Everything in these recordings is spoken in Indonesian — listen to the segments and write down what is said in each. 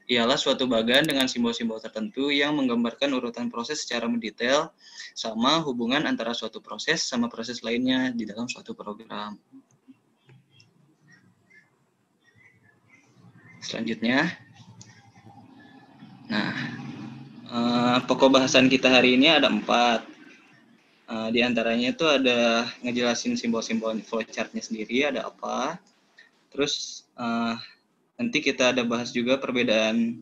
ialah suatu bagan dengan simbol-simbol tertentu yang menggambarkan urutan proses secara mendetail sama hubungan antara suatu proses sama proses lainnya di dalam suatu program. Selanjutnya, pokok bahasan kita hari ini ada 4. Di antaranya itu ada ngejelasin simbol-simbol flowchart-nya sendiri, ada apa. Terus nanti kita ada bahas juga perbedaan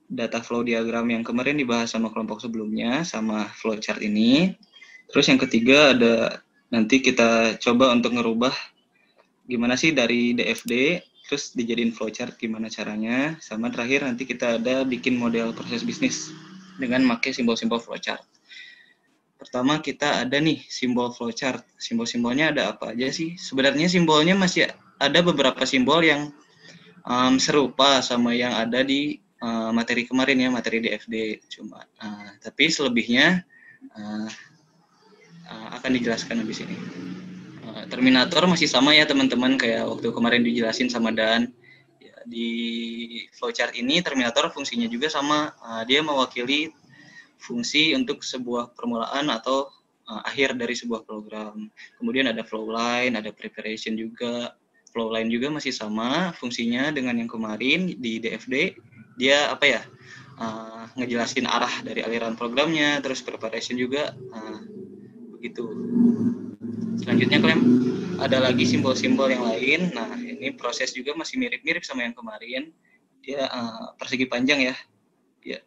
data flow diagram yang kemarin dibahas sama kelompok sebelumnya, sama flowchart ini. Terus yang ketiga ada nanti kita coba untuk ngerubah gimana sih dari DFD, terus dijadiin flowchart gimana caranya. Sama terakhir nanti kita ada bikin model proses bisnis dengan pakai simbol-simbol flowchart. Pertama kita ada nih simbol flowchart. Simbol-simbolnya ada apa aja sih? Sebenarnya simbolnya masih ada beberapa simbol yang serupa sama yang ada di materi kemarin ya, materi DFD. Cuma tapi selebihnya akan dijelaskan habis ini. Terminator masih sama ya teman-teman, kayak waktu kemarin dijelasin sama Dan. Ya, di flowchart ini terminator fungsinya juga sama. Dia mewakili fungsi untuk sebuah permulaan atau akhir dari sebuah program. Kemudian ada flow line, ada preparation juga. Flow line juga masih sama fungsinya dengan yang kemarin di DFD. Dia ngejelasin arah dari aliran programnya, terus preparation juga begitu. Selanjutnya Clem, ada lagi simbol-simbol yang lain. Nah, ini proses juga masih mirip-mirip sama yang kemarin. Dia persegi panjang ya. Ya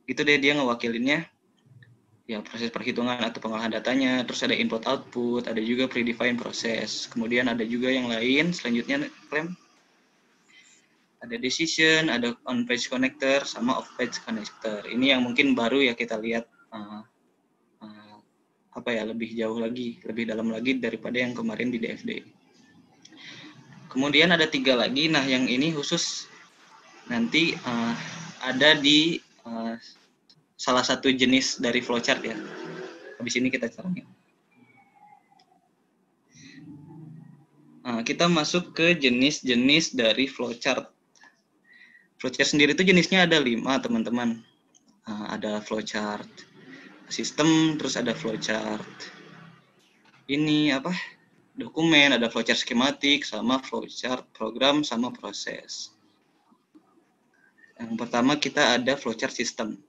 gitu deh, dia ngewakilinnya ya proses perhitungan atau pengolahan datanya. Terus ada input output, ada juga predefined proses. Kemudian ada juga yang lain. Selanjutnya Clem, ada decision, ada on page connector sama off page connector. Ini yang mungkin baru ya kita lihat lebih jauh lagi, lebih dalam lagi daripada yang kemarin di DFD. Kemudian ada 3 lagi. Nah, yang ini khusus nanti ada di salah satu jenis dari flowchart ya. Habis ini kita caranya. Kita masuk ke jenis-jenis dari flowchart. Flowchart sendiri itu jenisnya ada 5 teman-teman. Ada flowchart sistem, terus ada flowchart dokumen, ada flowchart skematik, sama flowchart program, sama proses. Yang pertama kita ada flowchart sistem.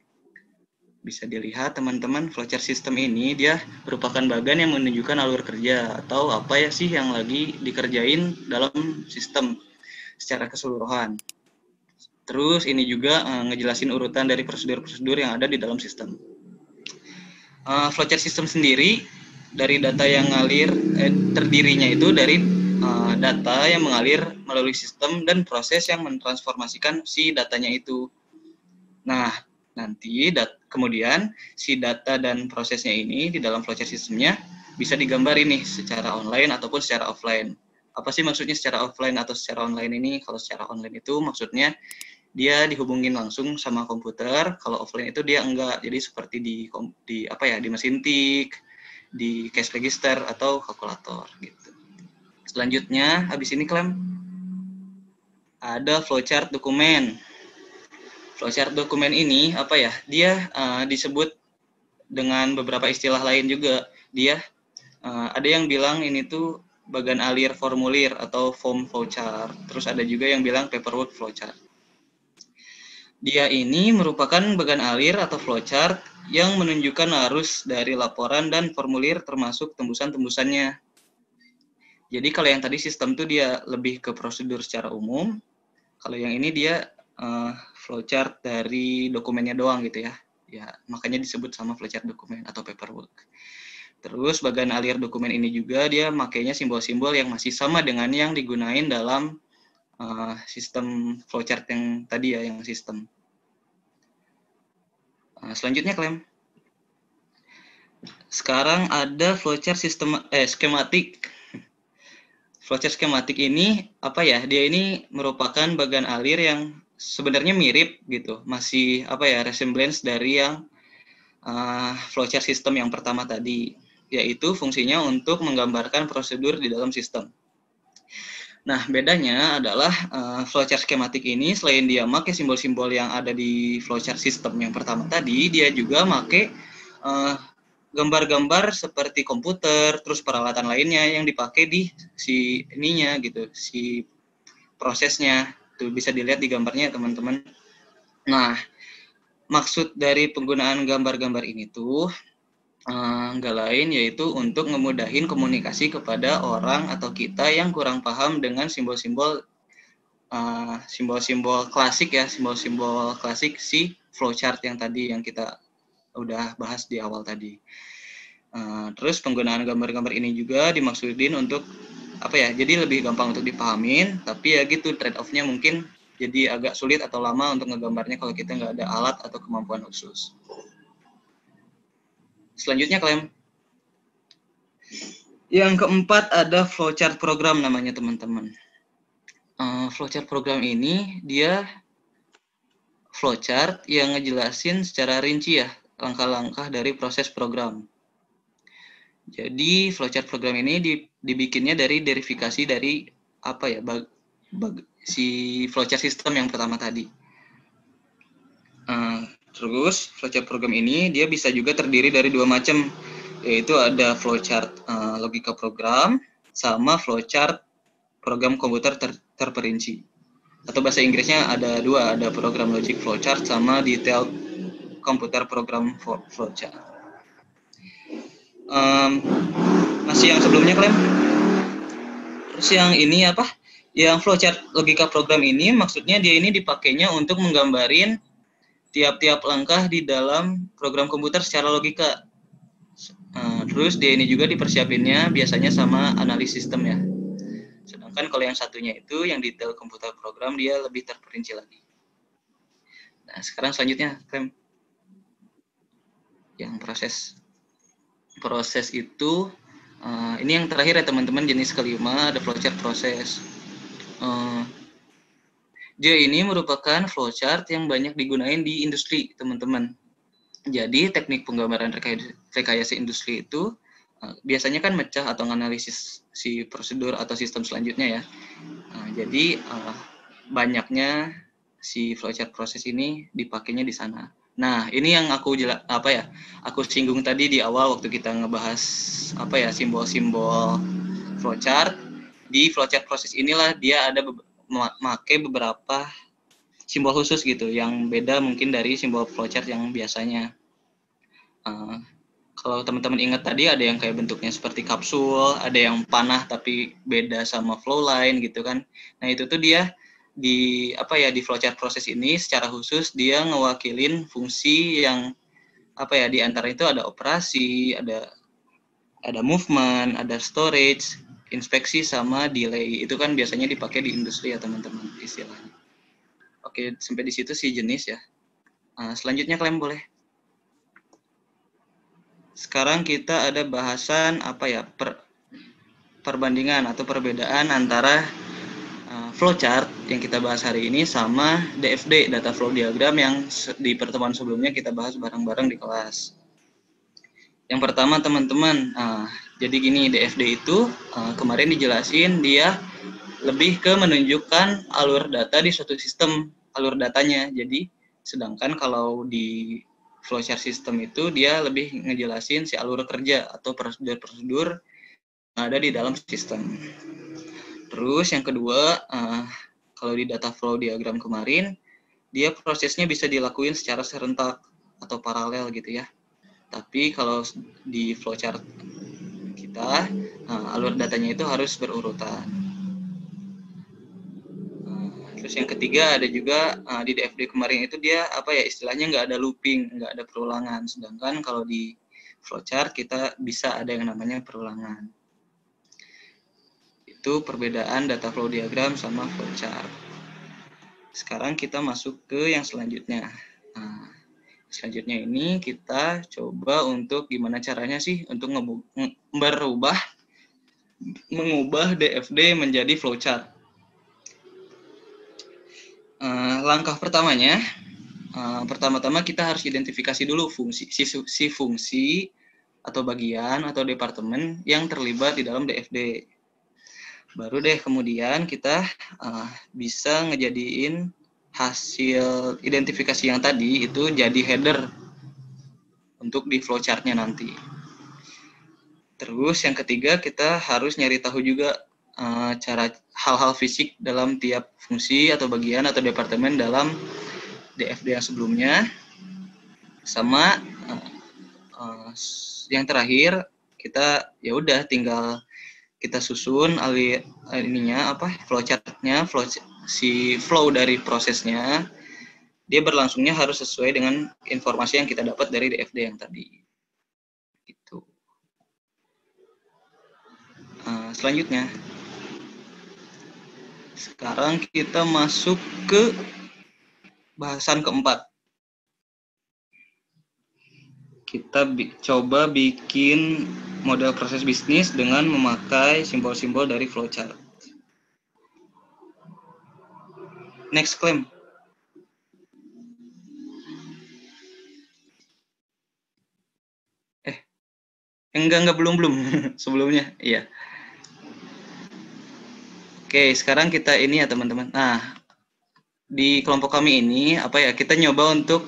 Bisa dilihat teman-teman, flowchart sistem ini dia merupakan bagan yang menunjukkan alur kerja atau apa ya sih yang lagi dikerjain dalam sistem secara keseluruhan. Terus ini juga ngejelasin urutan dari prosedur-prosedur yang ada di dalam sistem. Flowchart sistem sendiri dari data yang ngalir terdirinya itu dari data yang mengalir melalui sistem dan proses yang mentransformasikan si datanya itu. Nah, nanti kemudian si data dan prosesnya ini di dalam flowchart sistemnya bisa digambar ini secara online ataupun secara offline. Apa sih maksudnya secara offline atau secara online ini? Kalau secara online itu maksudnya dia dihubungin langsung sama komputer. Kalau offline itu dia enggak. Jadi seperti di mesin tik, di cash register atau kalkulator gitu. Selanjutnya habis ini Clem ada flowchart dokumen. Flowchart dokumen ini dia disebut dengan beberapa istilah lain juga. Dia ada yang bilang ini tuh bagan alir formulir atau form flowchart. Terus ada juga yang bilang paperwork flowchart. Dia ini merupakan bagan alir atau flowchart yang menunjukkan arus dari laporan dan formulir termasuk tembusan-tembusannya. Jadi kalau yang tadi sistem tuh dia lebih ke prosedur secara umum. Kalau yang ini dia flowchart dari dokumennya doang gitu ya. Ya, makanya disebut sama flowchart dokumen atau paperwork. Terus bagan alir dokumen ini juga dia makainya simbol-simbol yang masih sama dengan yang digunain dalam sistem flowchart yang tadi ya, yang sistem. Selanjutnya Clem. Sekarang ada flowchart skematik. Flowchart skematik ini dia ini merupakan bagan alir yang sebenarnya mirip gitu, masih resemblance dari yang flowchart sistem yang pertama tadi, yaitu fungsinya untuk menggambarkan prosedur di dalam sistem. Nah, bedanya adalah flowchart skematik ini selain dia pakai simbol-simbol yang ada di flowchart sistem yang pertama tadi, dia juga pakai gambar-gambar seperti komputer, terus peralatan lainnya yang dipakai di si ininya gitu, si prosesnya. Tuh bisa dilihat di gambarnya teman-teman. Nah, maksud dari penggunaan gambar-gambar ini tuh nggak lain yaitu untuk ngemudahin komunikasi kepada orang atau kita yang kurang paham dengan simbol-simbol simbol-simbol klasik ya, simbol-simbol klasik si flowchart yang tadi yang kita udah bahas di awal tadi. Terus penggunaan gambar-gambar ini juga dimaksudin untuk apa ya? Jadi lebih gampang untuk dipahamin, tapi ya gitu trade off-nya mungkin jadi agak sulit atau lama untuk ngegambarnya kalau kita nggak ada alat atau kemampuan khusus. Selanjutnya kalian. Yang keempat ada flowchart program namanya teman-teman. Flowchart program ini dia flowchart yang ngejelasin secara rinci ya langkah-langkah dari proses program. Jadi flowchart program ini dibikinnya dari verifikasi dari apa ya si flowchart system yang pertama tadi. Terus flowchart program ini dia bisa juga terdiri dari dua macam, yaitu ada flowchart logika program sama flowchart program komputer terperinci. Atau bahasa Inggrisnya ada dua, ada program logic flowchart sama detailed computer program flowchart. Masih yang sebelumnya kalian? Terus yang ini apa? Yang flowchart logika program ini maksudnya dia ini dipakainya untuk menggambarin tiap-tiap langkah di dalam program komputer secara logika. Terus dia ini juga dipersiapinnya biasanya sama analis sistem ya. Sedangkan kalau yang satunya itu yang detail komputer program dia lebih terperinci lagi. Nah sekarang selanjutnya yang proses itu ini yang terakhir ya teman-teman, jenis kelima ada flowchart proses. Dia ini merupakan flowchart yang banyak digunain di industri, teman-teman. Jadi teknik penggambaran rekayasa industri itu biasanya kan mecah atau menganalisis si prosedur atau sistem selanjutnya ya. Jadi banyaknya si flowchart proses ini dipakainya di sana. Nah, ini yang aku aku singgung tadi di awal waktu kita ngebahas simbol-simbol flowchart. Di flowchart proses inilah dia ada memakai beberapa simbol khusus gitu yang beda mungkin dari simbol flowchart yang biasanya. Kalau teman-teman ingat tadi ada yang kayak bentuknya seperti kapsul, ada yang panah tapi beda sama flow line gitu kan. Nah, itu tuh dia di flowchart proses ini secara khusus dia ngewakilin fungsi yang di antara itu ada operasi, ada movement, ada storage, inspeksi sama delay. Itu kan biasanya dipakai di industri ya teman-teman istilahnya. Oke, sampai di situ sih jenis ya. Selanjutnya kalian boleh. Sekarang kita ada bahasan perbandingan atau perbedaan antara flowchart yang kita bahas hari ini sama DFD, data flow diagram, yang di pertemuan sebelumnya kita bahas bareng-bareng di kelas. Yang pertama teman-teman, jadi gini, DFD itu kemarin dijelasin dia lebih ke menunjukkan alur data di suatu sistem, alur datanya. Jadi sedangkan kalau di flowchart system itu dia lebih ngejelasin si alur kerja atau prosedur-prosedur yang ada di dalam sistem. Terus yang kedua, kalau di data flow diagram kemarin, dia prosesnya bisa dilakuin secara serentak atau paralel gitu ya. Tapi kalau di flowchart kita, alur datanya itu harus berurutan. Terus yang ketiga ada juga di DFD kemarin itu dia istilahnya nggak ada looping, nggak ada perulangan. Sedangkan kalau di flowchart kita bisa ada yang namanya perulangan. Itu perbedaan data flow diagram sama flowchart. Sekarang kita masuk ke yang selanjutnya. Selanjutnya ini kita coba untuk gimana caranya sih untuk mengubah DFD menjadi flowchart. Langkah pertamanya, pertama-tama kita harus identifikasi dulu fungsi atau bagian atau departemen yang terlibat di dalam DFD. Baru deh kemudian kita bisa ngejadiin hasil identifikasi yang tadi itu jadi header untuk di flowchart-nya nanti. Terus yang ketiga kita harus nyari tahu juga cara hal-hal fisik dalam tiap fungsi atau bagian atau departemen dalam DFD yang sebelumnya. Sama yang terakhir kita ya udah tinggal kita susun flowchart-nya, flow dari prosesnya, dia berlangsungnya harus sesuai dengan informasi yang kita dapat dari DFD yang tadi. Gitu. Selanjutnya, sekarang kita masuk ke bahasan keempat. Kita coba bikin model proses bisnis dengan memakai simbol-simbol dari flowchart. Next claim. Enggak belum sebelumnya. Iya. Oke, sekarang kita ini ya teman-teman. Nah, di kelompok kami ini kita nyoba untuk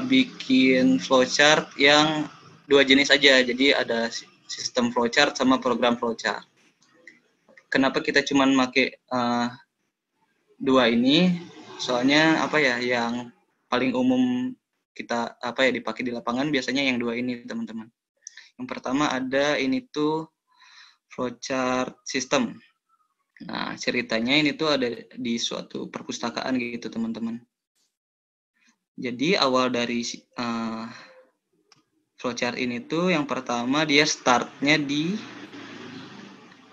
bikin flowchart yang dua jenis aja. Jadi ada sistem flowchart sama program flowchart. Kenapa kita cuman pakai dua ini? Soalnya yang paling umum kita dipakai di lapangan biasanya yang dua ini teman-teman. Yang pertama ada ini tuh flowchart system. Nah, ceritanya ini tuh ada di suatu perpustakaan gitu, teman-teman. Jadi, awal dari flowchart ini tuh yang pertama dia startnya di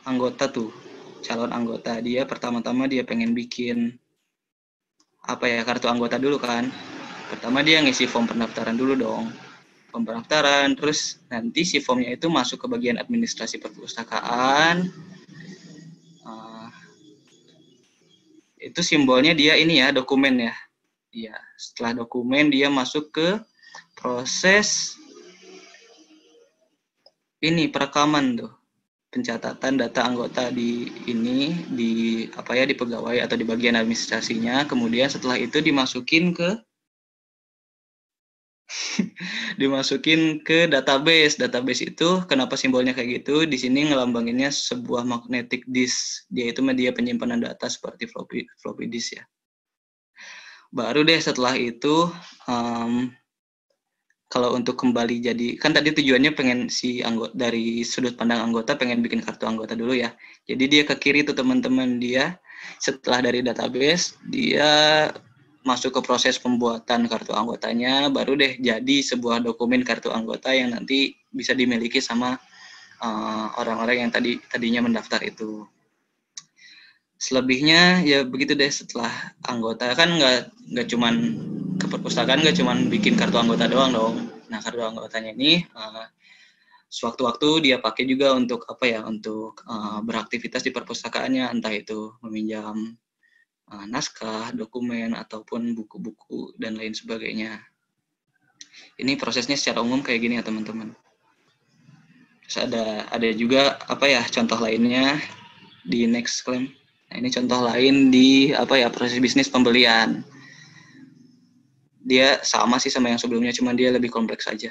anggota tuh, calon anggota. Dia pertama-tama dia pengen bikin kartu anggota dulu kan. Pertama dia ngisi form pendaftaran dulu dong. Form pendaftaran, terus nanti si formnya itu masuk ke bagian administrasi perpustakaan. Itu simbolnya dia ini ya, dokumen ya. Iya, setelah dokumen dia masuk ke proses ini perekaman tuh. Pencatatan data anggota di pegawai atau di bagian administrasinya. Kemudian setelah itu dimasukin ke database. Database itu kenapa simbolnya kayak gitu? Di sini ngelambanginnya sebuah magnetic disk. Dia itu media penyimpanan data seperti floppy disk ya. Baru deh setelah itu kalau untuk kembali jadi, kan tadi tujuannya pengen dari sudut pandang anggota pengen bikin kartu anggota dulu ya. Jadi dia ke kiri tuh teman-teman, dia setelah dari database dia masuk ke proses pembuatan kartu anggotanya, baru deh jadi sebuah dokumen kartu anggota yang nanti bisa dimiliki sama orang-orang yang tadinya mendaftar itu. Selebihnya ya begitu deh, setelah anggota kan nggak cuman ke perpustakaan nggak cuman bikin kartu anggota doang dong. Nah, kartu anggotanya ini sewaktu-waktu dia pakai juga untuk untuk beraktivitas di perpustakaannya, entah itu meminjam naskah, dokumen ataupun buku-buku dan lain sebagainya. Ini prosesnya secara umum kayak gini ya teman-teman. Terus ada juga contoh lainnya di next claim. Nah, ini contoh lain di proses bisnis pembelian. Dia sama sih sama yang sebelumnya, cuma dia lebih kompleks saja.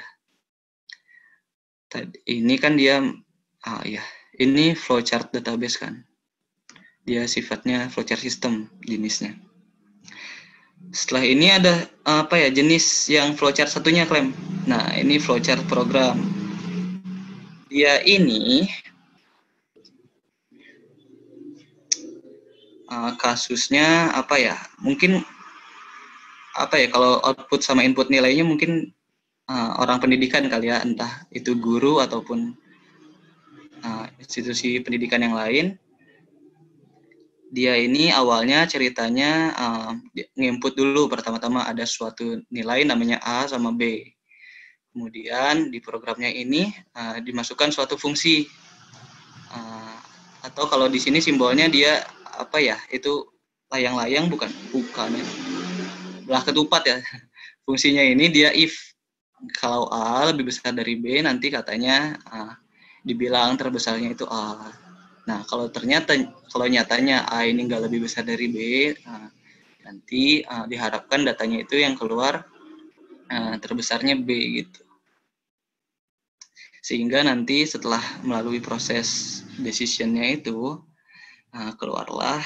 Ini kan dia ini flowchart database kan. Dia sifatnya flowchart system jenisnya. Setelah ini ada jenis yang flowchart satunya klaim. Nah, ini flowchart program. Dia ini kasusnya mungkin kalau output sama input nilainya mungkin orang pendidikan kali ya, entah itu guru ataupun institusi pendidikan yang lain. Dia ini awalnya ceritanya nginput dulu, pertama-tama ada suatu nilai namanya A sama B. Kemudian di programnya ini dimasukkan suatu fungsi, atau kalau di sini simbolnya dia itu layang-layang bukan ya, belah ketupat ya. Fungsinya ini dia if kalau A lebih besar dari B, nanti katanya dibilang terbesarnya itu A. Nah, kalau nyatanya A ini nggak lebih besar dari B, nanti diharapkan datanya itu yang keluar terbesarnya B gitu. Sehingga nanti setelah melalui proses decision-nya itu keluarlah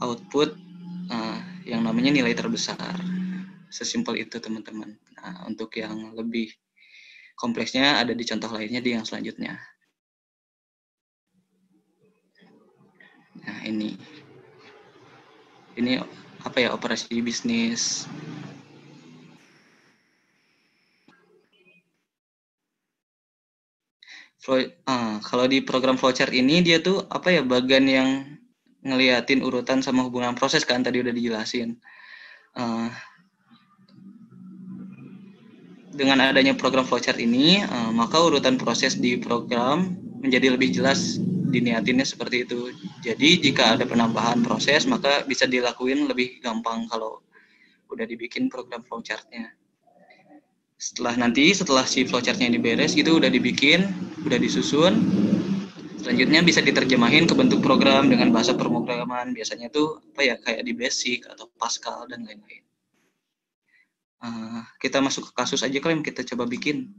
output yang namanya nilai terbesar. Sesimpel itu teman-teman. Nah, untuk yang lebih kompleksnya ada di contoh lainnya di yang selanjutnya. Nah, ini operasi bisnis. Kalau di program flowchart ini dia tuh bagian yang ngeliatin urutan sama hubungan proses kan tadi udah dijelasin. Dengan adanya program flowchart ini, maka urutan proses di program menjadi lebih jelas diniatinnya seperti itu. Jadi jika ada penambahan proses, maka bisa dilakuin lebih gampang kalau udah dibikin program flowchart-nya. Setelah si flowchart-nya ini beres, itu udah dibikin, udah disusun, selanjutnya bisa diterjemahin ke bentuk program dengan bahasa pemrograman. Biasanya tuh kayak di Basic atau Pascal dan lain-lain. Kita masuk ke kasus aja kalian, kita coba bikin.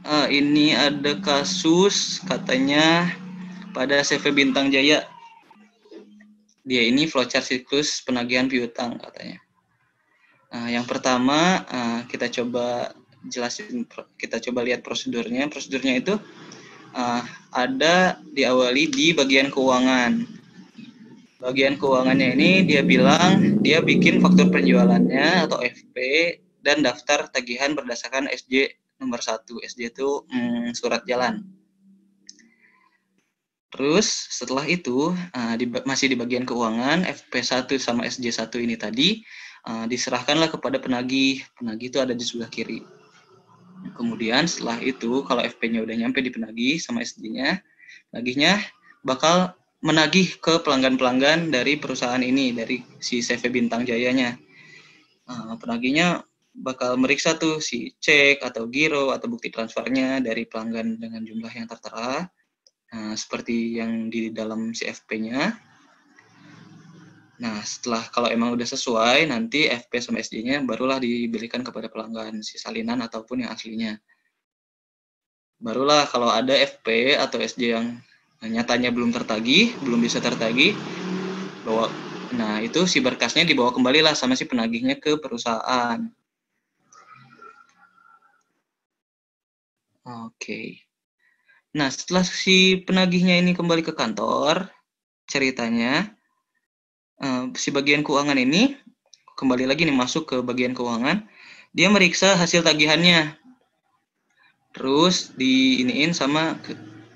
Ini ada kasus katanya pada CV Bintang Jaya. Dia ini flowchart siklus penagihan piutang katanya. Yang pertama kita coba lihat prosedurnya. Prosedurnya itu ada diawali di bagian keuangan. Bagian keuangannya ini dia bilang dia bikin faktur penjualannya atau FP dan daftar tagihan berdasarkan SJ nomor 1. SJ itu surat jalan. Terus setelah itu masih di bagian keuangan, FP1 sama SJ1 ini tadi diserahkanlah kepada penagih. Penagih itu ada di sebelah kiri. Kemudian setelah itu kalau FP-nya udah nyampe di penagih sama SJ-nya, penagihnya bakal menagih ke pelanggan-pelanggan dari perusahaan ini, dari si CV Bintang Jayanya. Penagihnya bakal meriksa tuh si cek atau giro atau bukti transfernya dari pelanggan dengan jumlah yang tertera, seperti yang di dalam si FP-nya. Nah, setelah kalau emang udah sesuai, nanti FP sama SJ-nya barulah diberikan kepada pelanggan, si salinan ataupun yang aslinya. Barulah kalau ada FP atau SJ yang nyatanya belum bisa tertagih, itu si berkasnya dibawa kembali lah sama si penagihnya ke perusahaan. Oke. Nah, setelah si penagihnya ini kembali ke kantor, ceritanya si bagian keuangan ini kembali lagi nih masuk ke bagian keuangan, dia meriksa hasil tagihannya. Terus di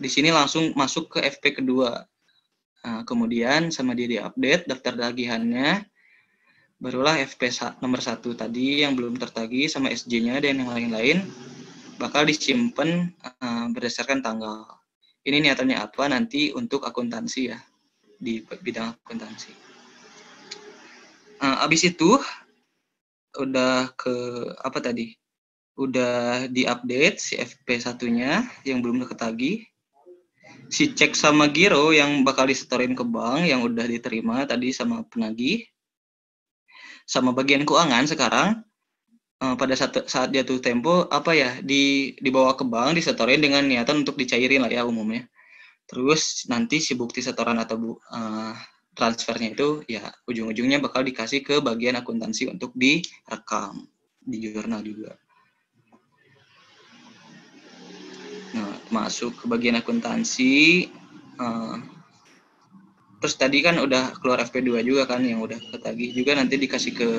sini langsung masuk ke FP kedua. Kemudian sama dia diupdate daftar tagihannya, barulah FP nomor 1 tadi yang belum tertagih sama SJ-nya dan yang lain-lain bakal disimpan berdasarkan tanggal. Ini niatannya apa nanti untuk akuntansi ya, di bidang akuntansi. Abis itu udah udah diupdate si FP1-nya yang belum ketagih. Si cek sama giro yang bakal disetorin ke bank yang udah diterima tadi sama penagih. Sama bagian keuangan sekarang pada saat jatuh tempo dibawa ke bank, disetorin dengan niatan untuk dicairin lah ya umumnya. Terus nanti si bukti setoran atau transfernya itu ya ujung-ujungnya bakal dikasih ke bagian akuntansi untuk direkam di jurnal juga. Nah, masuk ke bagian akuntansi. Terus tadi kan udah keluar FP2 juga kan yang udah ketagih juga, nanti dikasih ke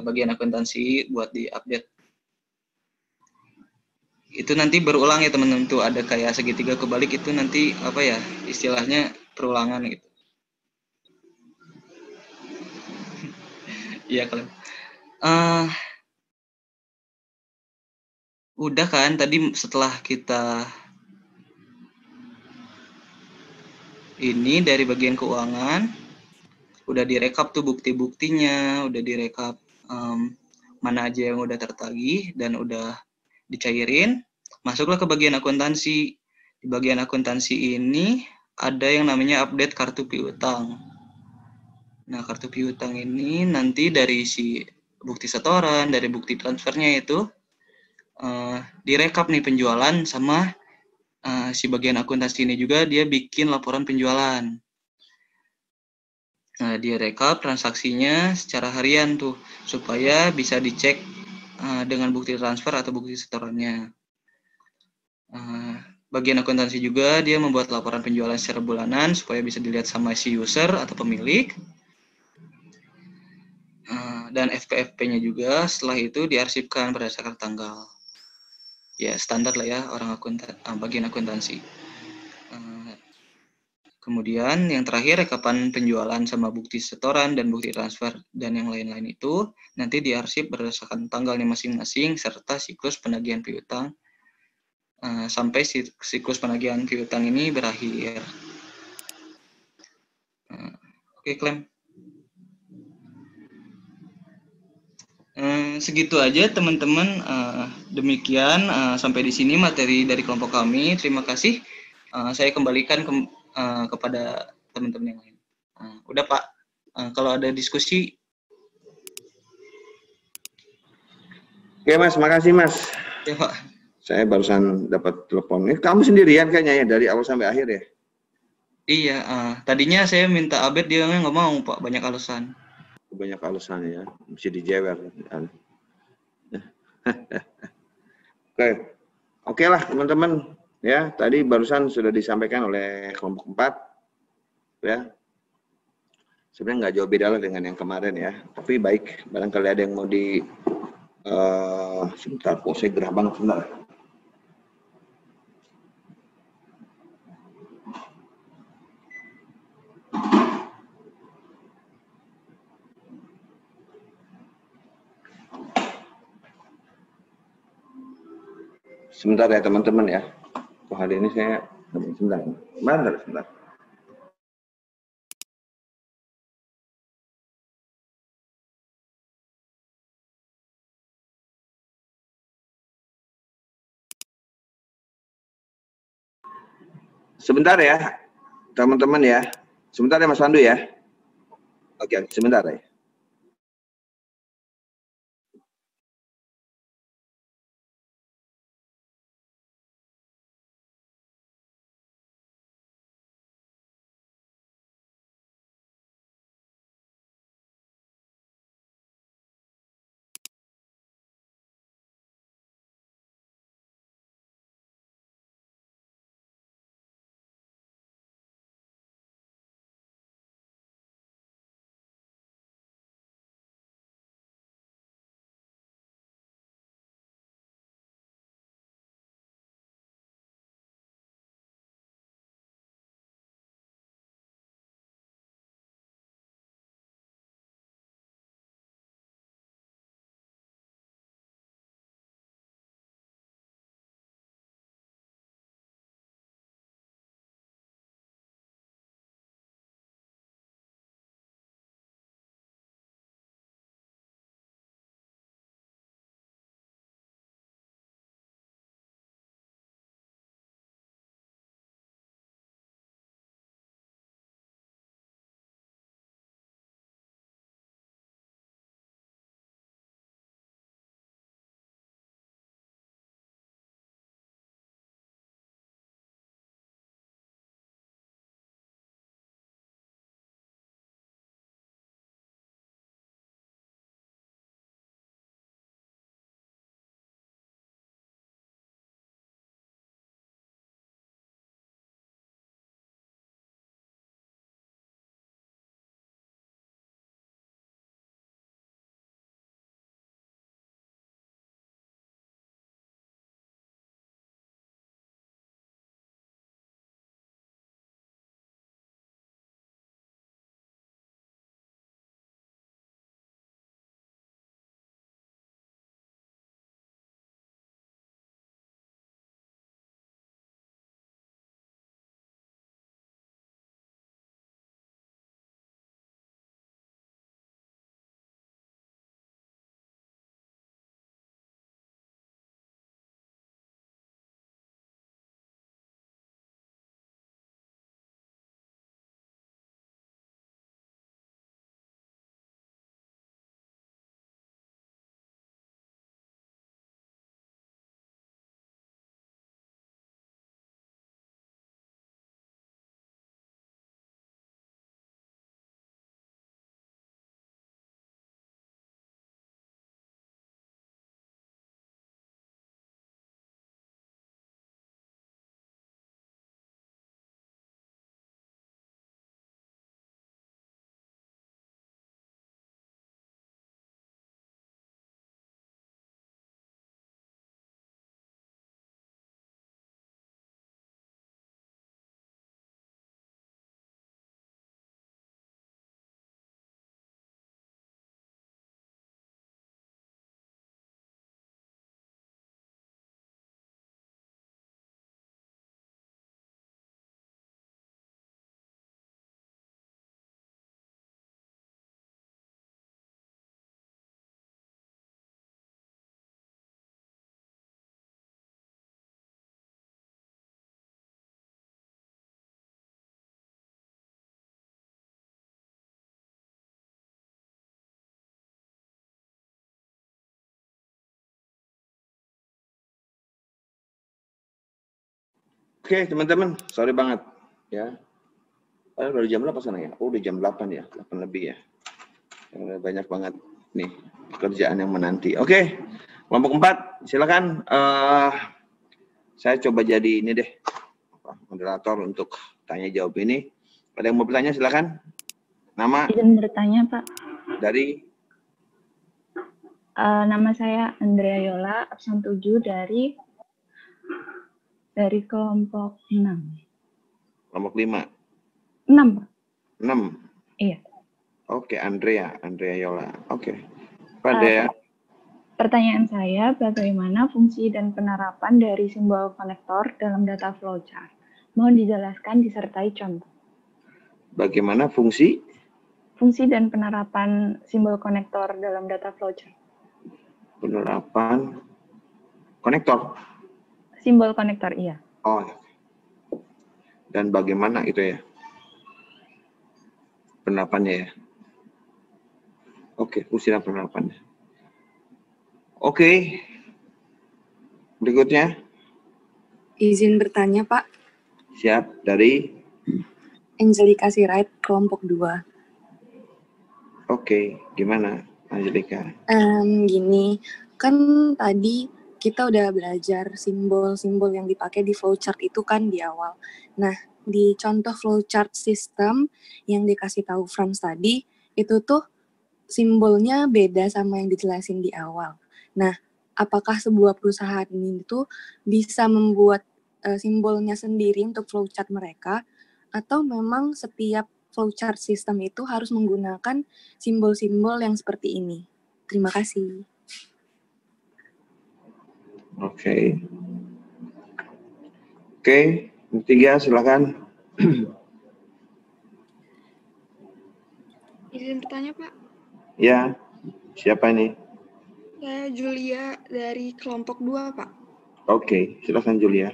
bagian akuntansi buat diupdate. Itu nanti berulang ya teman-teman, tuh ada kayak segitiga kebalik, itu nanti istilahnya perulangan gitu. Iya kalian. Udah kan tadi setelah kita ini dari bagian keuangan udah direkap tuh bukti-buktinya, udah direkap mana aja yang udah tertagih dan udah dicairin. masuklah ke bagian akuntansi. Di bagian akuntansi ini ada yang namanya update kartu piutang. Nah, kartu piutang ini nanti dari si bukti setoran, dari bukti transfernya itu direkap nih penjualan sama si bagian akuntansi ini juga dia bikin laporan penjualan. Nah, dia rekap transaksinya secara harian tuh supaya bisa dicek dengan bukti transfer atau bukti setorannya. Bagian akuntansi juga dia membuat laporan penjualan secara bulanan supaya bisa dilihat sama si user atau pemilik. Dan FPFP-nya juga setelah itu diarsipkan berdasarkan tanggal. Ya, standar lah ya orang bagian akuntansi. Kemudian yang terakhir rekapan penjualan sama bukti setoran dan bukti transfer dan yang lain-lain itu nanti diarsip berdasarkan tanggalnya masing-masing serta siklus penagihan piutang sampai siklus penagihan piutang ini berakhir. Oke, Clem. Segitu aja teman-teman. Demikian sampai di sini materi dari kelompok kami. Terima kasih. Saya kembalikan kepada teman-teman yang lain. Udah Pak. Kalau ada diskusi. Oke Mas, makasih Mas. Ya Pak. Saya barusan dapat telepon. Kamu sendirian kayaknya ya dari awal sampai akhir ya? Iya. Tadinya saya minta Abed, dia nggak mau Pak, banyak alasan. Banyak alasan ya, mesti dijewer. Oke lah teman-teman ya. Tadi barusan sudah disampaikan oleh kelompok 4 ya. Sebenarnya nggak jauh beda lah dengan yang kemarin ya. Tapi baik, barangkali ada yang mau sebentar, kok saya gerah banget sebentar. Sebentar ya teman-teman ya. Hari ini saya sebentar. Sebentar. Sebentar ya, teman-teman ya. Sebentar ya Mas Pandu ya. Oke, sebentar ya. Oke, teman-teman, sorry banget ya. Baru jam berapa sana ya? Oh, udah jam 8 ya, 8 lebih ya. Banyak banget nih pekerjaan yang menanti. Oke, kelompok 4, silakan. Saya coba jadi ini deh, moderator untuk tanya jawab ini. Ada yang mau bertanya, silakan. Nama? Izin bertanya, Pak. Dari? Nama saya Andrea Yola, absen 7 dari kelompok 6. Kelompok 5? 6, Pak. 6? Iya. Oke, Andrea Yola. Oke. Pada pertanyaan saya, bagaimana fungsi dan penerapan dari simbol konektor dalam data flowchart? Mohon dijelaskan disertai contoh. Bagaimana fungsi? Fungsi dan penerapan simbol konektor dalam data flowchart. Penerapan konektor? Simbol konektor, iya. Oh, ya. Dan bagaimana itu ya? Penerapannya ya? Oke, fungsi dan penerapannya. Oke. Berikutnya. Izin bertanya, Pak. Siap, dari? Angelika Sirait, kelompok 2. Oke, gimana Angelika? Gini, kan tadi kita udah belajar simbol-simbol yang dipakai di flowchart itu kan di awal. Nah, di contoh flowchart system yang dikasih tahu Franz tadi, itu tuh simbolnya beda sama yang dijelasin di awal. Nah, apakah sebuah perusahaan ini tuh bisa membuat simbolnya sendiri untuk flowchart mereka, atau memang setiap flowchart system itu harus menggunakan simbol-simbol yang seperti ini? Terima kasih. Oke. Oke, ketiga silakan. Izin bertanya, Pak. Ya, siapa ini? Saya Julia dari kelompok 2, Pak. Oke, silakan Julia.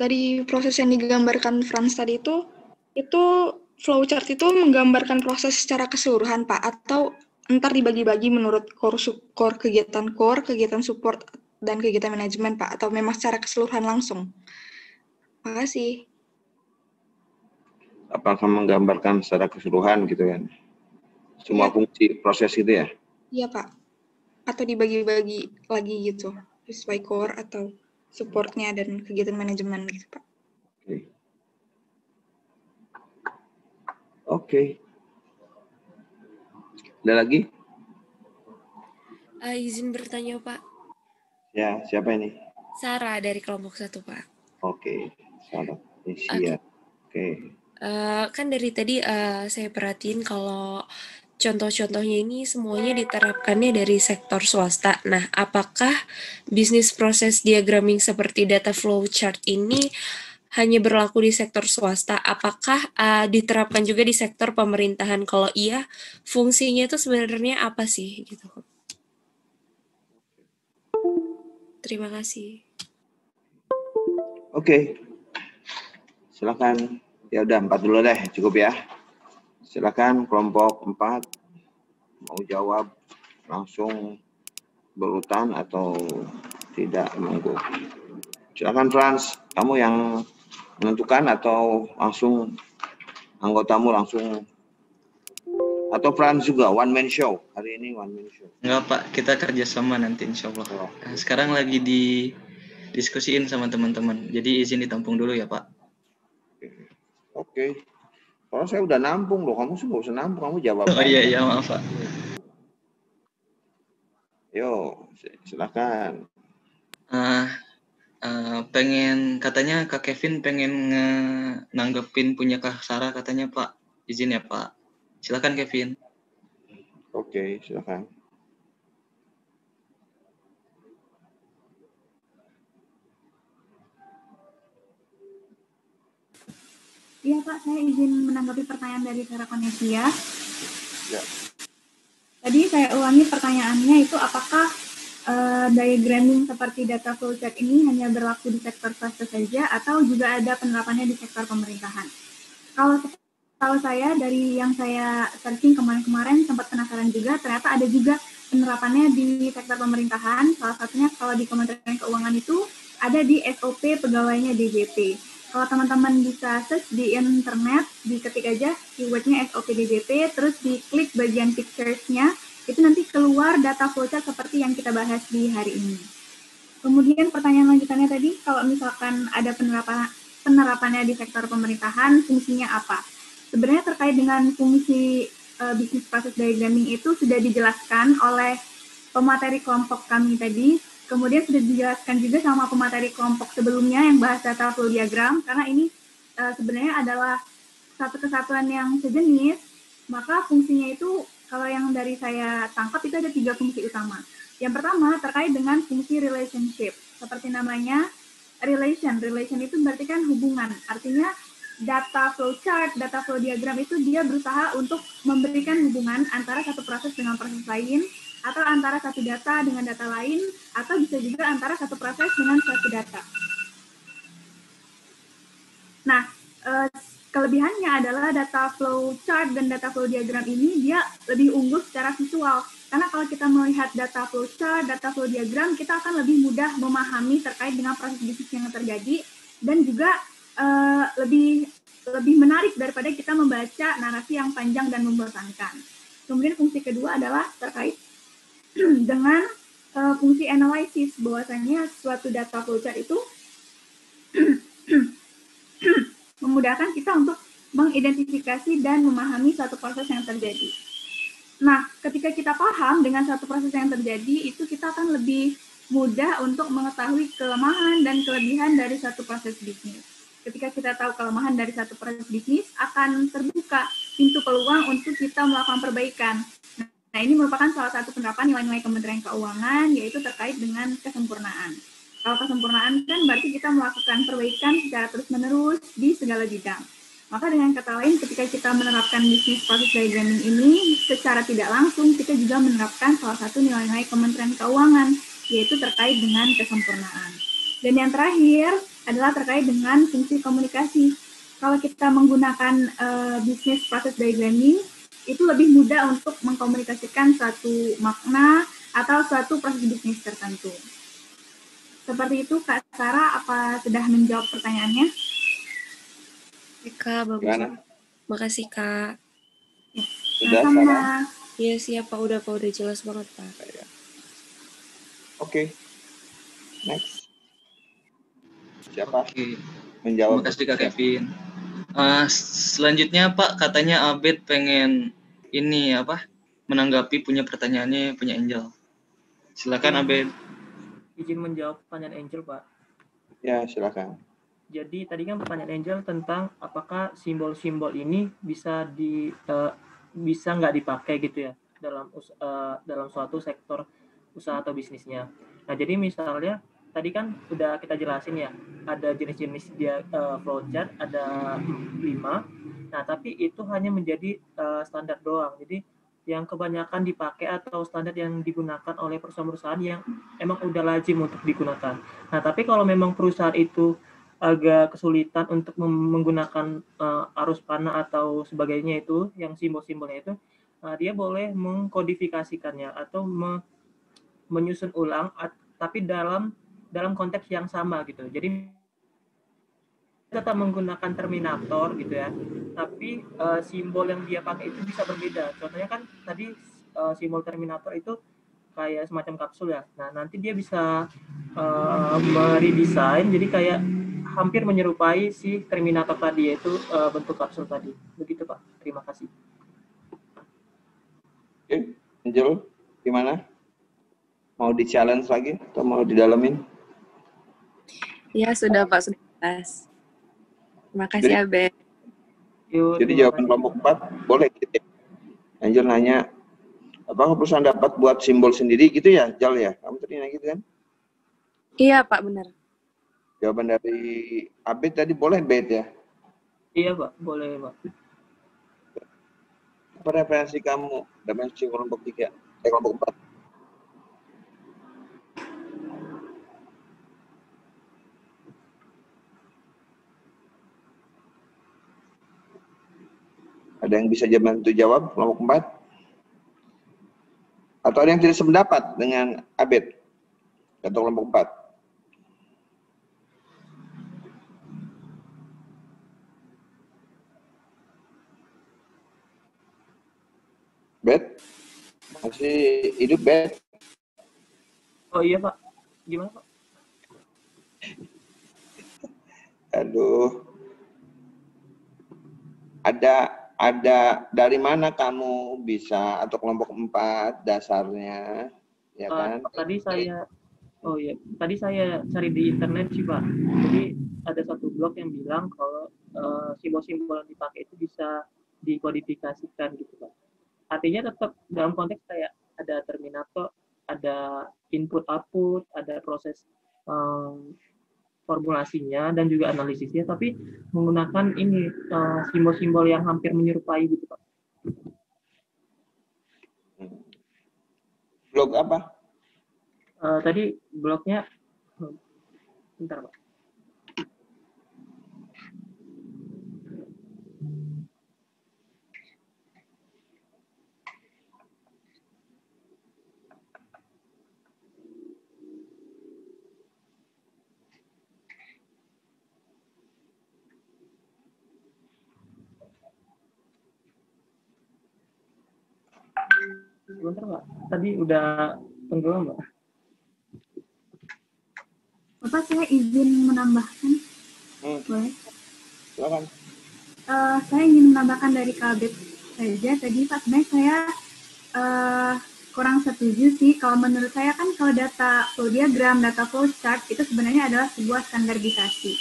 Tadi proses yang digambarkan Franz tadi itu flowchart itu menggambarkan proses secara keseluruhan, Pak, atau entar dibagi-bagi menurut kegiatan support, dan kegiatan manajemen, Pak, atau memang secara keseluruhan langsung? Makasih. Apakah menggambarkan secara keseluruhan gitu kan? Semua fungsi proses itu ya? Iya, Pak. Atau dibagi-bagi lagi gitu, sesuai core atau supportnya dan kegiatan manajemen gitu, Pak. Oke. Ada lagi? Izin bertanya, Pak. Ya, siapa ini? Sarah dari kelompok 1, Pak. Oke, Sarah. Siap. Oke. Kan dari tadi saya perhatiin kalau contoh-contohnya ini semuanya diterapkannya dari sektor swasta. Nah, apakah bisnis proses diagramming seperti data flow chart ini hanya berlaku di sektor swasta? Apakah diterapkan juga di sektor pemerintahan? Kalau iya, fungsinya itu sebenarnya apa sih? Gitu. Terima kasih. Oke. Silakan. Ya udah 4 dulu deh, cukup ya. Silakan kelompok 4 mau jawab langsung berurutan atau tidak monggo. Silakan Franz, kamu yang menentukan atau langsung anggotamu langsung, atau Franz juga one man show hari ini, one man show? Enggak, Pak, kita kerjasama nanti insya Allah. Sekarang lagi didiskusiin sama teman-teman, jadi izin ditampung dulu ya, Pak. Oke. Kalau saya udah nampung loh, kamu sih nggak usah nampung, kamu jawab. Oh iya, maaf, Pak. Yo, silakan. Katanya Kak Kevin pengen nanggepin punya Kak Sarah katanya, Pak. Izin ya, Pak. Silakan Kevin. Oke, silakan. Iya Pak, saya izin menanggapi pertanyaan dari Sarah Konesia. Ya. Tadi saya ulangi pertanyaannya itu, apakah diagramming seperti data flowchart ini hanya berlaku di sektor swasta saja atau juga ada penerapannya di sektor pemerintahan? Kalau saya dari yang saya searching kemarin sempat penasaran juga, ternyata ada juga penerapannya di sektor pemerintahan. Salah satunya kalau di Kementerian Keuangan itu ada di SOP pegawainya DJP. Kalau teman-teman bisa search di internet, diketik aja keywordnya SOP DJP, terus diklik bagian pictures-nya, itu nanti keluar data flowchart seperti yang kita bahas di hari ini. Kemudian pertanyaan lanjutannya tadi, kalau misalkan ada penerapannya di sektor pemerintahan, fungsinya apa? Sebenarnya terkait dengan fungsi bisnis proses diagramming itu sudah dijelaskan oleh pemateri kelompok kami tadi, kemudian sudah dijelaskan juga sama pemateri kelompok sebelumnya yang bahas data flow diagram, karena ini sebenarnya adalah satu kesatuan yang sejenis, maka fungsinya itu kalau yang dari saya tangkap itu ada 3 fungsi utama. Yang pertama terkait dengan fungsi relationship, seperti namanya relation itu berarti kan hubungan, artinya data flow chart, data flow diagram itu dia berusaha untuk memberikan hubungan antara satu proses dengan proses lain, atau antara satu data dengan data lain, atau bisa juga antara satu proses dengan satu data. Nah, kelebihannya adalah data flow chart dan data flow diagram ini dia lebih unggul secara visual. Karena kalau kita melihat data flow chart, data flow diagram, kita akan lebih mudah memahami terkait dengan proses bisnis yang terjadi, dan juga lebih menarik daripada kita membaca narasi yang panjang dan membosankan. Kemudian fungsi kedua adalah terkait dengan fungsi analysis, bahwasanya suatu data flowchart itu memudahkan kita untuk mengidentifikasi dan memahami suatu proses yang terjadi. Nah, ketika kita paham dengan suatu proses yang terjadi, itu kita akan lebih mudah untuk mengetahui kelemahan dan kelebihan dari suatu proses bisnis. Ketika kita tahu kelemahan dari satu proses bisnis, akan terbuka pintu peluang untuk kita melakukan perbaikan. Nah, ini merupakan salah satu penerapan nilai-nilai Kementerian Keuangan, yaitu terkait dengan kesempurnaan. Kalau kesempurnaan kan berarti kita melakukan perbaikan secara terus-menerus di segala bidang. Maka dengan kata lain, ketika kita menerapkan bisnis proses diagramming ini, secara tidak langsung kita juga menerapkan salah satu nilai-nilai Kementerian Keuangan, yaitu terkait dengan kesempurnaan. Dan yang terakhir adalah terkait dengan fungsi komunikasi. Kalau kita menggunakan bisnis proses diagramming, itu lebih mudah untuk mengkomunikasikan suatu makna atau suatu proses bisnis tertentu. Seperti itu, Kak Sarah, apa sudah menjawab pertanyaannya? Kak, bagus. Makasih, Kak. Sudah, sama. Sarah? Iya, siap, Pak. Udah jelas banget, Pak. Oke. Next. Siapa? Oke. Menjawab. Terima kasih Kak Kevin. Selanjutnya Pak, katanya Abed pengen ini menanggapi punya pertanyaannya punya Angel. Silakan Abed. Izin menjawab pertanyaan Angel, Pak. Ya, silakan. Jadi tadi kan pertanyaan Angel tentang apakah simbol-simbol ini bisa nggak dipakai gitu ya dalam suatu sektor usaha atau bisnisnya. Nah, jadi misalnya tadi kan udah kita jelasin ya, ada jenis-jenis flowchart, ada 5. Nah, tapi itu hanya menjadi standar doang. Jadi yang kebanyakan dipakai atau standar yang digunakan oleh perusahaan-perusahaan yang emang udah lazim untuk digunakan. Nah, tapi kalau memang perusahaan itu agak kesulitan untuk menggunakan arus panah atau sebagainya itu, yang simbol-simbolnya itu, dia boleh mengkodifikasikannya atau menyusun ulang, tapi dalam konteks yang sama gitu. Jadi tetap menggunakan terminator gitu ya, tapi simbol yang dia pakai itu bisa berbeda. Contohnya kan tadi simbol terminator itu kayak semacam kapsul ya. Nah, nanti dia bisa meredesain jadi kayak hampir menyerupai si terminator tadi, yaitu bentuk kapsul tadi. Begitu Pak. Terima kasih. Oke, Angel, gimana? Mau di-challenge lagi atau mau didalamin? Ya, sudah Pak, sudah jelas. Terima kasih, Abed. Jadi jawaban kelompok 4 boleh gitu ya. Angel nanya, apakah perusahaan dapat buat simbol sendiri gitu ya, Jal ya? Kamu tadi nanya gitu kan? Iya, Pak, benar. Jawaban dari Abed tadi boleh, Bed ya? Iya, Pak. Boleh, Pak. Apa referensi kamu? Referensi kelompok 3, kelompok 4. Ada yang bisa bantu jawab kelompok 4? Atau ada yang tidak sependapat dengan Abed atau kelompok 4? Bet? Masih hidup, Bet? Oh iya Pak, gimana Pak? Aduh. Ada dari mana kamu bisa, atau kelompok 4 dasarnya, ya kan? Tadi saya cari di internet sih Pak. Jadi ada satu blog yang bilang kalau simbol-simbol yang dipakai itu bisa dikodifikasikan gitu Pak. Artinya tetap dalam konteks kayak ada terminator, ada input-output, ada proses formulasinya dan juga analisisnya, tapi menggunakan ini simbol-simbol yang hampir menyerupai gitu Pak. Blog apa? Tadi blognya, bentar Pak. Sebentar Pak, tadi udah tenggelam Pak. Bapak, saya izin menambahkan. Boleh? Silakan. Saya ingin menambahkan dari Kabit saja. Tadi Pak, sebenarnya saya kurang setuju sih. Kalau menurut saya kan kalau data flow diagram, data flow chart itu sebenarnya adalah sebuah standarisasi.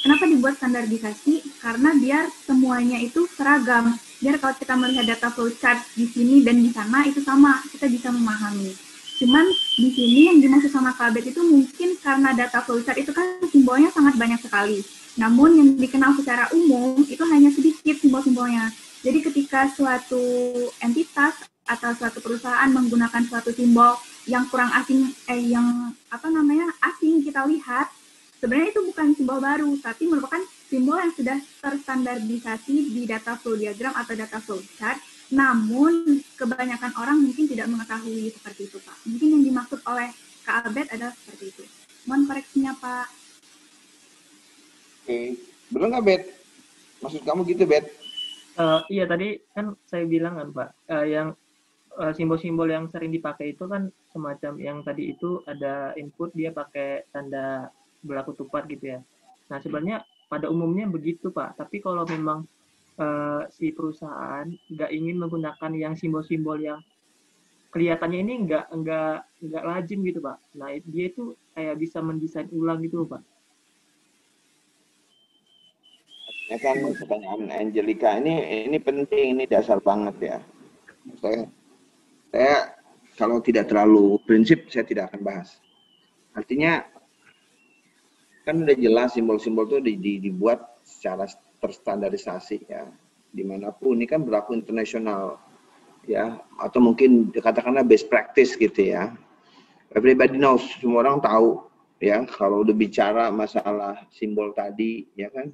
Kenapa dibuat standarisasi? Karena biar semuanya itu seragam. Biar kalau kita melihat data flow chart di sini dan di sana itu sama, kita bisa memahami. Cuman di sini yang dimaksud sama Kabit itu mungkin karena data flow chart itu kan simbolnya sangat banyak sekali. Namun yang dikenal secara umum itu hanya sedikit simbol-simbolnya. Jadi ketika suatu entitas atau suatu perusahaan menggunakan suatu simbol yang kurang asing, asing kita lihat, sebenarnya itu bukan simbol baru, tapi merupakan simbol yang sudah terstandarisasi di data flow diagram atau data flow chart. Namun kebanyakan orang mungkin tidak mengetahui seperti itu Pak. Mungkin yang dimaksud oleh Kak Abed adalah seperti itu. Mohon koreksinya Pak. Oke, bener nggak Bet? Maksud kamu gitu Bet? Iya tadi kan saya bilang kan Pak, yang simbol-simbol yang sering dipakai itu kan semacam yang tadi itu ada input dia pakai tanda berlaku tupat gitu ya. Nah sebenarnya pada umumnya begitu Pak, tapi kalau memang si perusahaan nggak ingin menggunakan yang simbol-simbol yang kelihatannya ini nggak lazim gitu Pak. Nah dia itu kayak bisa mendesain ulang gitu Pak. Ya kan pertanyaan Angelica ini penting, ini dasar banget ya. Saya kalau tidak terlalu prinsip saya tidak akan bahas. Artinya kan udah jelas simbol-simbol itu dibuat secara terstandarisasi ya. Dimanapun ini kan berlaku internasional ya, atau mungkin katakanlah best practice gitu ya. Everybody knows, semua orang tahu ya kalau udah bicara masalah simbol tadi ya kan,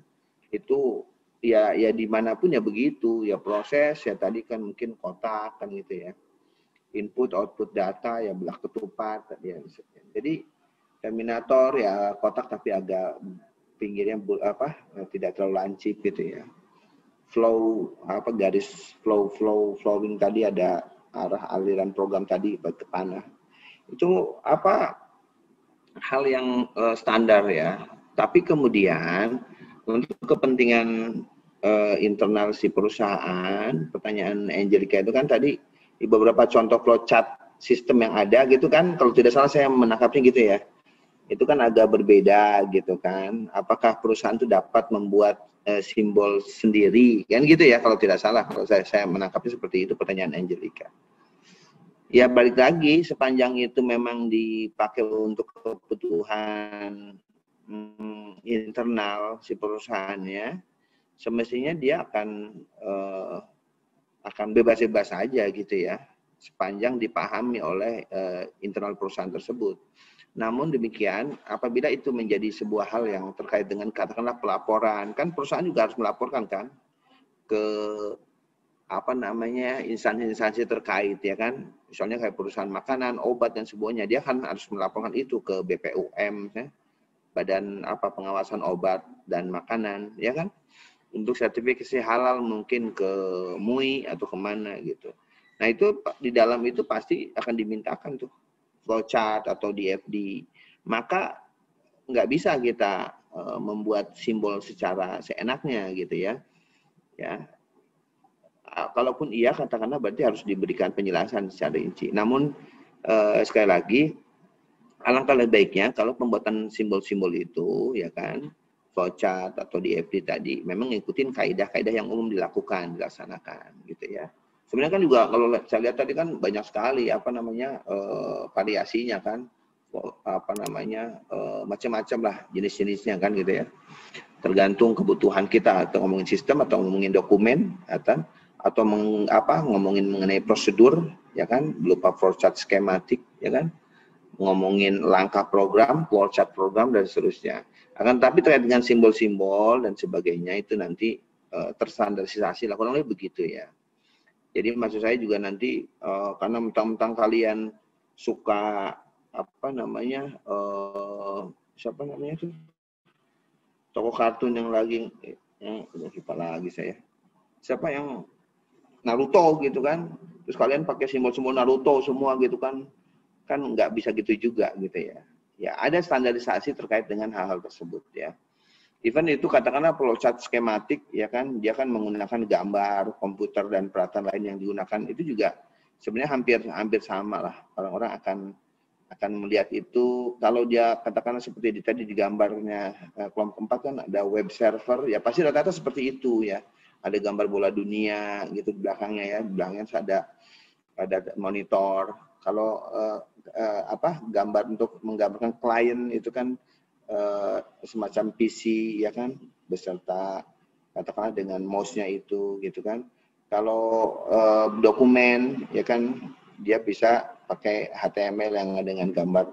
itu ya dimanapun ya begitu ya, proses ya tadi kan mungkin kotak kan gitu ya, input output data ya belah ketupat ya. Jadi terminator ya kotak tapi agak pinggirnya tidak terlalu lancip gitu ya. Flow garis flowing tadi ada arah aliran program tadi ke panah. Itu hal yang standar ya. Tapi kemudian untuk kepentingan internal si perusahaan, pertanyaan Angelica itu kan tadi di beberapa contoh flowchart sistem yang ada gitu kan, kalau tidak salah saya menangkapnya gitu ya. Itu kan agak berbeda gitu kan. Apakah perusahaan itu dapat membuat simbol sendiri kan gitu ya, kalau tidak salah, kalau saya menangkapnya seperti itu pertanyaan Angelica. Ya balik lagi, sepanjang itu memang dipakai untuk kebutuhan internal si perusahaannya, semestinya dia akan bebas-bebas saja gitu ya, sepanjang dipahami oleh internal perusahaan tersebut. Namun demikian, apabila itu menjadi sebuah hal yang terkait dengan katakanlah pelaporan, kan perusahaan juga harus melaporkan kan ke instansi-instansi terkait ya kan, misalnya kayak perusahaan makanan, obat dan sebagainya, dia kan harus melaporkan itu ke BPOM ya, Badan Pengawasan Obat dan Makanan ya kan, untuk sertifikasi halal mungkin ke MUI atau kemana gitu. Nah itu di dalam itu pasti akan dimintakan tuh flowchart atau DFD. Maka nggak bisa kita membuat simbol secara seenaknya gitu ya. Ya, kalaupun iya katakanlah berarti harus diberikan penjelasan secara rinci. Namun sekali lagi alangkah lebih baiknya kalau pembuatan simbol-simbol itu ya kan flowchart atau DFD tadi memang ngikutin kaidah-kaidah yang umum dilaksanakan gitu ya. Sebenarnya kan juga kalau saya lihat tadi kan banyak sekali variasinya kan macam-macam lah jenis-jenisnya kan gitu ya. Tergantung kebutuhan kita atau ngomongin sistem atau ngomongin dokumen atau ngomongin mengenai prosedur ya kan berupa flowchart skematik ya kan. Ngomongin langkah program, flowchart program dan seterusnya. Akan tapi terkait dengan simbol-simbol dan sebagainya itu nanti terstandarisasi lah kurang lebih begitu ya. Jadi maksud saya juga nanti karena mentang-mentang kalian suka siapa namanya itu tokoh kartun yang lagi udah lupa lagi saya. Siapa yang Naruto gitu kan. Terus kalian pakai simbol-simbol Naruto semua gitu kan nggak bisa gitu juga gitu ya. Ya ada standarisasi terkait dengan hal-hal tersebut ya. Even itu katakanlah flowchart skematik ya kan dia kan menggunakan gambar, komputer dan peralatan lain yang digunakan itu juga sebenarnya hampir sama lah. Orang-orang akan melihat itu kalau dia katakanlah seperti tadi di gambarnya kelompok 4 kan ada web server ya pasti rata-rata seperti itu ya. Ada gambar bola dunia gitu di belakangnya ya, di belakangnya ada monitor. Kalau gambar untuk menggambarkan klien itu kan semacam PC ya kan beserta katakanlah dengan mouse-nya itu gitu kan. Kalau dokumen ya kan dia bisa pakai HTML yang dengan gambar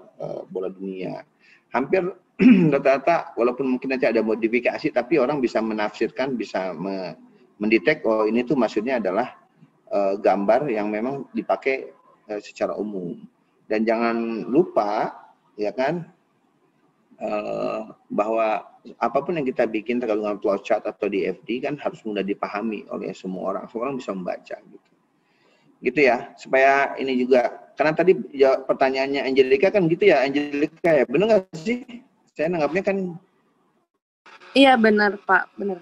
bola dunia. Hampir rata-rata walaupun mungkin nanti ada modifikasi tapi orang bisa menafsirkan, bisa mendetek oh ini tuh maksudnya adalah gambar yang memang dipakai secara umum. Dan jangan lupa ya kan bahwa apapun yang kita bikin terkait dengan flowchart atau DFD kan harus mudah dipahami oleh semua orang. Semua orang bisa membaca gitu. Gitu ya, supaya ini juga karena tadi ya, pertanyaannya Angelica kan gitu ya, Angelica ya. Benar nggak sih? Saya nanggapnya kan Iya benar Pak, benar.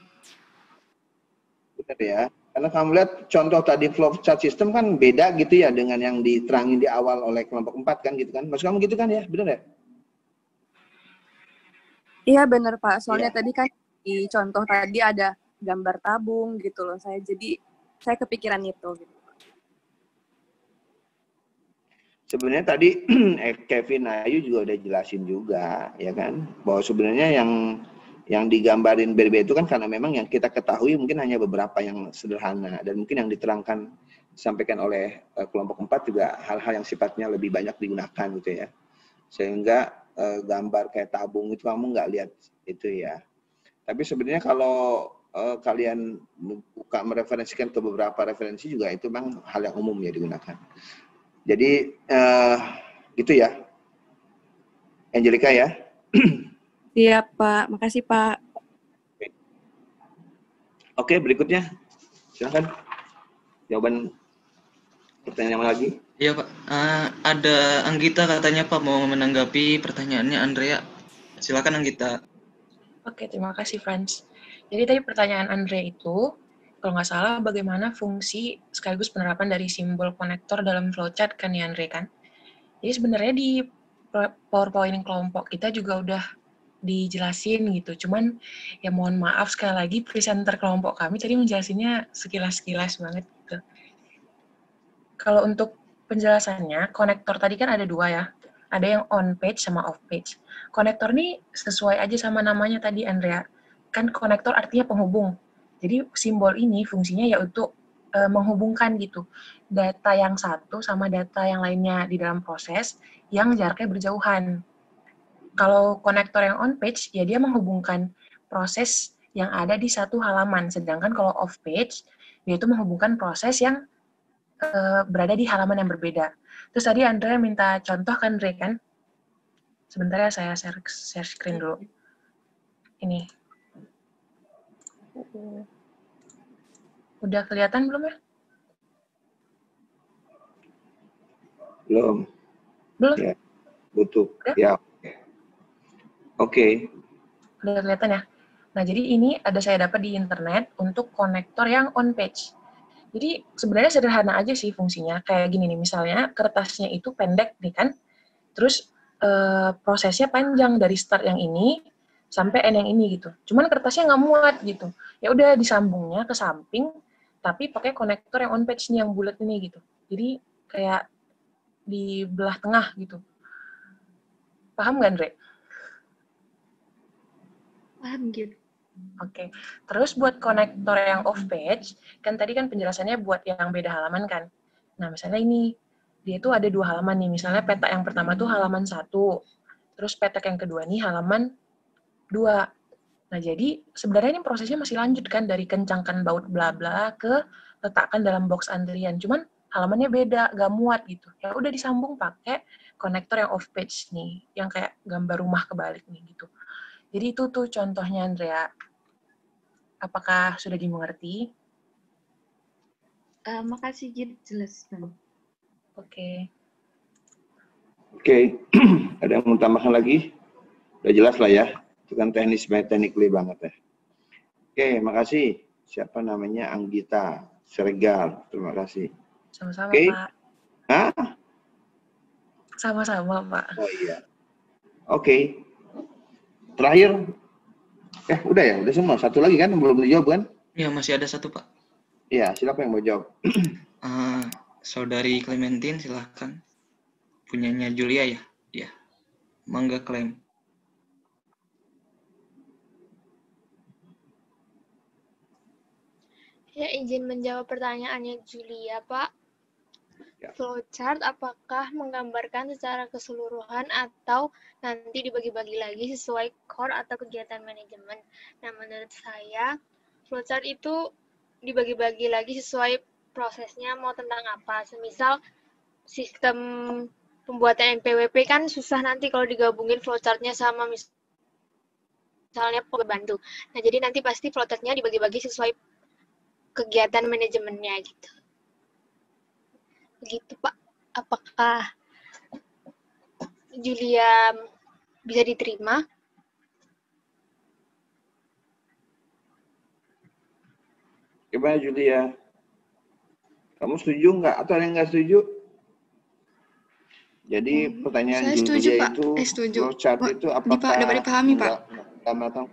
Benar ya. Karena kamu lihat contoh tadi flowchart system kan beda gitu ya dengan yang diterangin di awal oleh kelompok 4 kan gitu kan. Maksud kamu gitu kan ya? Benar ya? Iya benar Pak, soalnya Ya. tadi kan di contoh tadi ada gambar tabung gitu loh. Saya kepikiran itu gitu. Sebenarnya tadi Kevin Ayu juga udah jelasin juga ya kan bahwa sebenarnya yang digambarin berbeda itu kan karena memang yang kita ketahui mungkin hanya beberapa yang sederhana dan mungkin yang diterangkan disampaikan oleh kelompok 4 juga hal-hal yang sifatnya lebih banyak digunakan gitu ya. Sehingga gambar kayak tabung itu kamu nggak lihat itu ya. Tapi sebenarnya kalau kalian buka mereferensikan ke beberapa referensi juga itu memang hal yang umum ya digunakan. Jadi gitu ya. Angelica ya. Iya Pak, makasih Pak. Oke, berikutnya. Silakan. Jawaban pertanyaan lagi. Iya Pak, ada Anggita katanya Pak mau menanggapi pertanyaannya Andrea. Silakan Anggita. Oke, terima kasih Franz. Jadi tadi pertanyaan Andrea itu, kalau nggak salah bagaimana fungsi sekaligus penerapan dari simbol konektor dalam flowchart kan ya Andre kan? Jadi sebenarnya di PowerPoint kelompok kita juga udah dijelasin gitu. Cuman ya mohon maaf sekali lagi presenter kelompok kami tadi menjelasinnya sekilas-sekilas banget gitu. Kalau untuk penjelasannya, konektor tadi kan ada dua ya. Ada yang on page sama off page. Konektor ini sesuai aja sama namanya tadi Andrea. Kan konektor artinya penghubung. Jadi simbol ini fungsinya ya untuk menghubungkan gitu data yang satu sama data yang lainnya di dalam proses yang jaraknya berjauhan. Kalau konektor yang on page ya dia menghubungkan proses yang ada di satu halaman. Sedangkan kalau off page dia itu menghubungkan proses yang berada di halaman yang berbeda. Terus tadi Andrea minta contoh kan, Andre kan? Sebentar ya, saya share screen dulu. Ini. Udah kelihatan belum ya? Belum. Belum? Ya, butuh. Udah? Ya. Oke. Udah kelihatan ya? Nah, jadi ini saya dapat di internet untuk konektor yang on page. Jadi sebenarnya sederhana aja sih fungsinya. Kayak gini nih, misalnya kertasnya itu pendek nih kan, terus prosesnya panjang dari start yang ini sampai end yang ini gitu. Cuman kertasnya nggak muat gitu. Ya udah disambungnya ke samping, tapi pakai konektor yang on page nih yang bulat ini gitu. Jadi kayak di belah tengah gitu. Paham nggak, Andre? Paham gitu. Oke, terus buat konektor yang off page, kan tadi kan penjelasannya buat yang beda halaman kan. Nah, misalnya ini, dia itu ada 2 halaman nih. Misalnya petak yang pertama tuh halaman 1, terus petak yang kedua nih halaman 2. Nah, jadi sebenarnya ini prosesnya masih lanjut kan, dari kencangkan baut bla bla ke letakkan dalam box antrian. Cuman halamannya beda, gak muat gitu. Ya udah disambung pakai konektor yang off page nih, yang kayak gambar rumah kebalik nih gitu. Jadi itu tuh contohnya, Andrea. Apakah sudah dimengerti? Makasih, Jit. Jelas banget. Oke. Oke. Ada yang mau tambahkan lagi? Udah jelas lah ya. Itu kan technically banget ya. Oke, makasih. Siapa namanya? Anggita Sergal. Terima kasih. Sama-sama, Oke. Pak. Hah? Sama-sama, Pak. Oh iya. Oke. Terakhir. Udah ya? Udah semua? Satu lagi kan? Belum dijawab kan? Ya, masih ada satu, Pak. Iya, siapa yang mau jawab? Saudari Clementine, silahkan. Punyanya Julia ya? Ya. Mangga klaim. Ya, izin menjawab pertanyaannya Julia, Pak. Ya. Flowchart apakah menggambarkan secara keseluruhan atau nanti dibagi-bagi lagi sesuai core atau kegiatan manajemen? Nah, menurut saya, flowchart itu dibagi-bagi lagi sesuai prosesnya mau tentang apa. Semisal sistem pembuatan NPWP kan susah nanti kalau digabungin flowchartnya sama misalnya pembantu. Nah, jadi nanti pasti flowchartnya dibagi-bagi sesuai kegiatan manajemennya gitu. Begitu, Pak. Apakah Julia bisa diterima? Gimana Julia? Kamu setuju nggak? Atau ada yang nggak setuju? Jadi pertanyaan Saya Julia setuju, Pak. itu, Setuju. flowchart itu apakah Dapat dipahami, Pak. menggambarkan?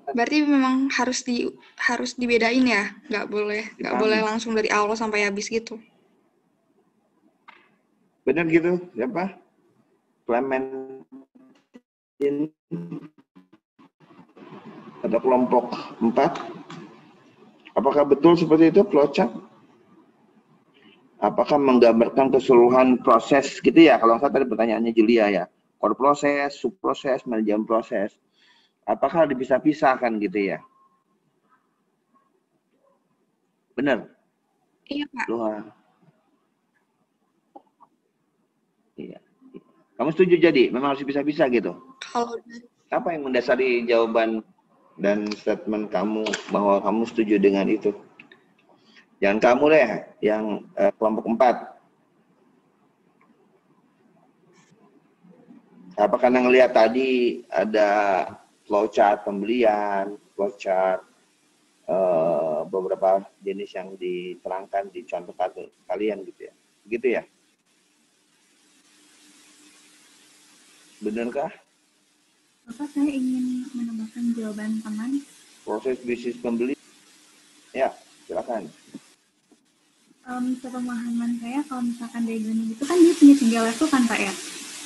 Berarti memang harus dibedain ya, nggak boleh langsung dari awal sampai habis gitu. Benar gitu, siapa? Clementine ada kelompok 4. Apakah betul seperti itu flowchart? Apakah menggambarkan keseluruhan proses gitu ya? Kalau saya tadi pertanyaannya Julia ya, core proses, subproses, manajemen proses. Apakah dipisah-pisahkan gitu ya? Benar? Iya, Pak. Iya. Kamu setuju jadi? Memang harus dipisah-pisah gitu? Kalau Apa yang mendasari jawaban dan statement kamu bahwa kamu setuju dengan itu? Jangan kamu deh, yang kelompok 4. Apa karena ngelihat tadi ada flowchart pembelian, flowchart beberapa jenis yang diterangkan di contoh kalian gitu ya? Begitu ya? Benarkah? Bapak, saya ingin menambahkan jawaban teman. Proses bisnis pembeli? Ya, silakan. Sepemahaman saya, kalau misalkan diagram itu kan dia punya 3 level kan, Pak ya?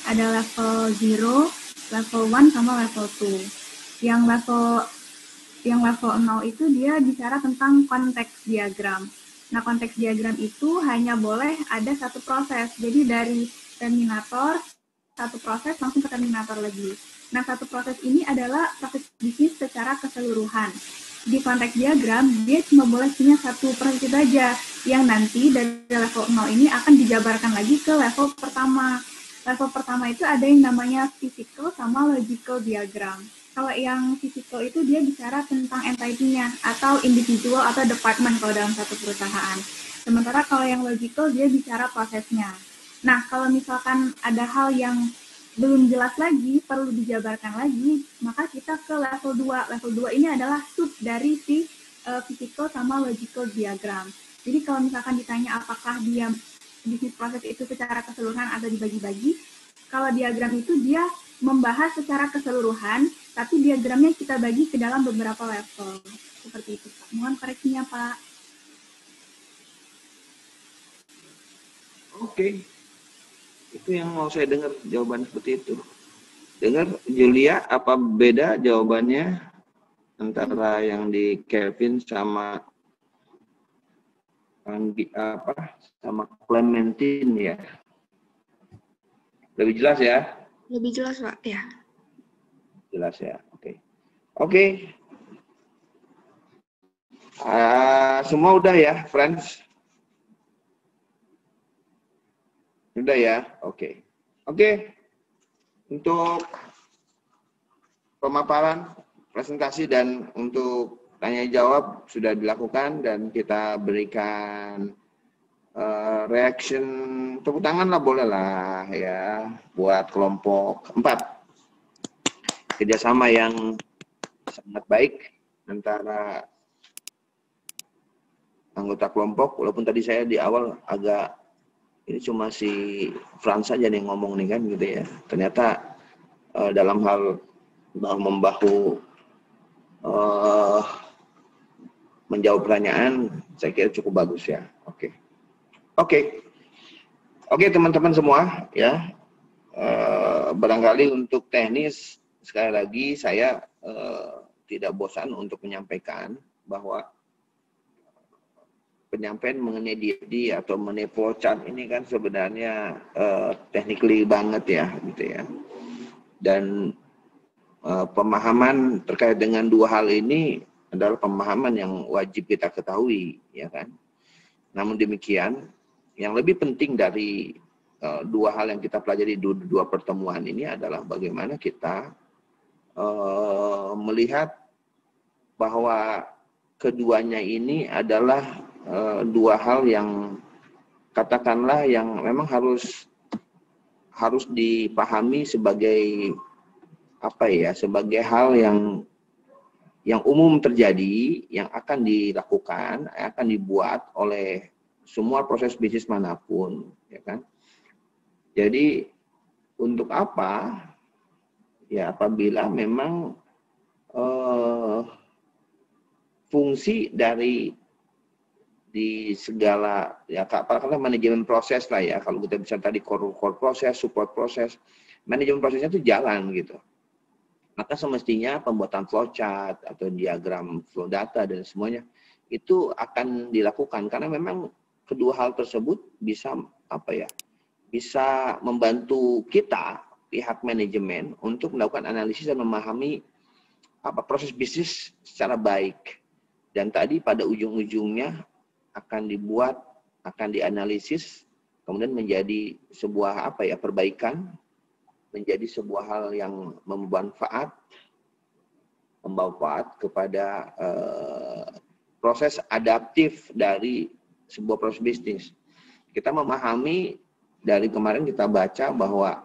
Ada level 0, level 1, sama level 2. Yang level 0 itu dia bicara tentang konteks diagram. Nah, konteks diagram itu hanya boleh ada satu proses. Jadi dari terminator, satu proses langsung ke terminator lagi. Nah, satu proses ini adalah proses bisnis secara keseluruhan. Di konteks diagram, dia cuma boleh punya satu proses saja, yang nanti dari level 0 ini akan dijabarkan lagi ke level pertama. Level pertama itu ada yang namanya physical sama logical diagram. Kalau yang physical itu dia bicara tentang entity-nya, atau individual atau department kalau dalam satu perusahaan. Sementara kalau yang logical dia bicara prosesnya. Nah, kalau misalkan ada hal yang belum jelas lagi, perlu dijabarkan lagi, maka kita ke level 2. Level 2 ini adalah sub dari si physical sama logical diagram. Jadi kalau misalkan ditanya apakah dia bisnis proses itu secara keseluruhan atau dibagi-bagi, kalau diagram itu dia membahas secara keseluruhan, tapi diagramnya kita bagi ke dalam beberapa level. Seperti itu, Pak. Mohon koreksinya, Pak. Oke. Itu yang mau saya dengar, jawaban seperti itu. Dengar, Julia, apa beda jawabannya antara yang di Kevin sama sama Clementine ya? Lebih jelas ya? Lebih jelas, Pak. Ya. Jelas ya, oke. Oke. Semua udah ya, friends? Udah ya, oke. Oke. Untuk pemaparan, presentasi, dan untuk tanya jawab sudah dilakukan dan kita berikan reaction, tepuk tangan lah boleh lah ya buat kelompok 4. Kerjasama yang sangat baik antara anggota kelompok, walaupun tadi saya di awal agak ini cuma si Frans saja yang ngomong nih kan gitu ya. Ternyata dalam hal bahu-membahu menjawab pertanyaan saya kira cukup bagus ya. Oke teman-teman semua ya. Barangkali untuk teknis sekali lagi saya tidak bosan untuk menyampaikan bahwa penyampaian mengenai DFD atau mengenai flowchart ini kan sebenarnya technically banget ya gitu ya. Dan pemahaman terkait dengan dua hal ini adalah pemahaman yang wajib kita ketahui ya kan. Namun demikian yang lebih penting dari dua hal yang kita pelajari di dua pertemuan ini adalah bagaimana kita melihat bahwa keduanya ini adalah dua hal yang katakanlah yang memang harus dipahami sebagai apa ya, sebagai hal yang umum terjadi, yang akan dilakukan, akan dibuat oleh semua proses bisnis manapun, ya kan? Jadi untuk apa? Ya apabila memang fungsi dari di segala ya katakanlah manajemen proses lah ya, kalau kita bisa tadi core proses, support proses, manajemen prosesnya itu jalan gitu. Maka semestinya pembuatan flowchart atau diagram flow data dan semuanya itu akan dilakukan karena memang kedua hal tersebut bisa apa ya? Bisa membantu kita pihak manajemen untuk melakukan analisis dan memahami apa proses bisnis secara baik. Dan tadi pada ujung-ujungnya akan dibuat, akan dianalisis, kemudian menjadi sebuah apa ya, perbaikan, menjadi sebuah hal yang membawa manfaat kepada proses adaptif dari sebuah proses bisnis. Kita memahami dari kemarin kita baca bahwa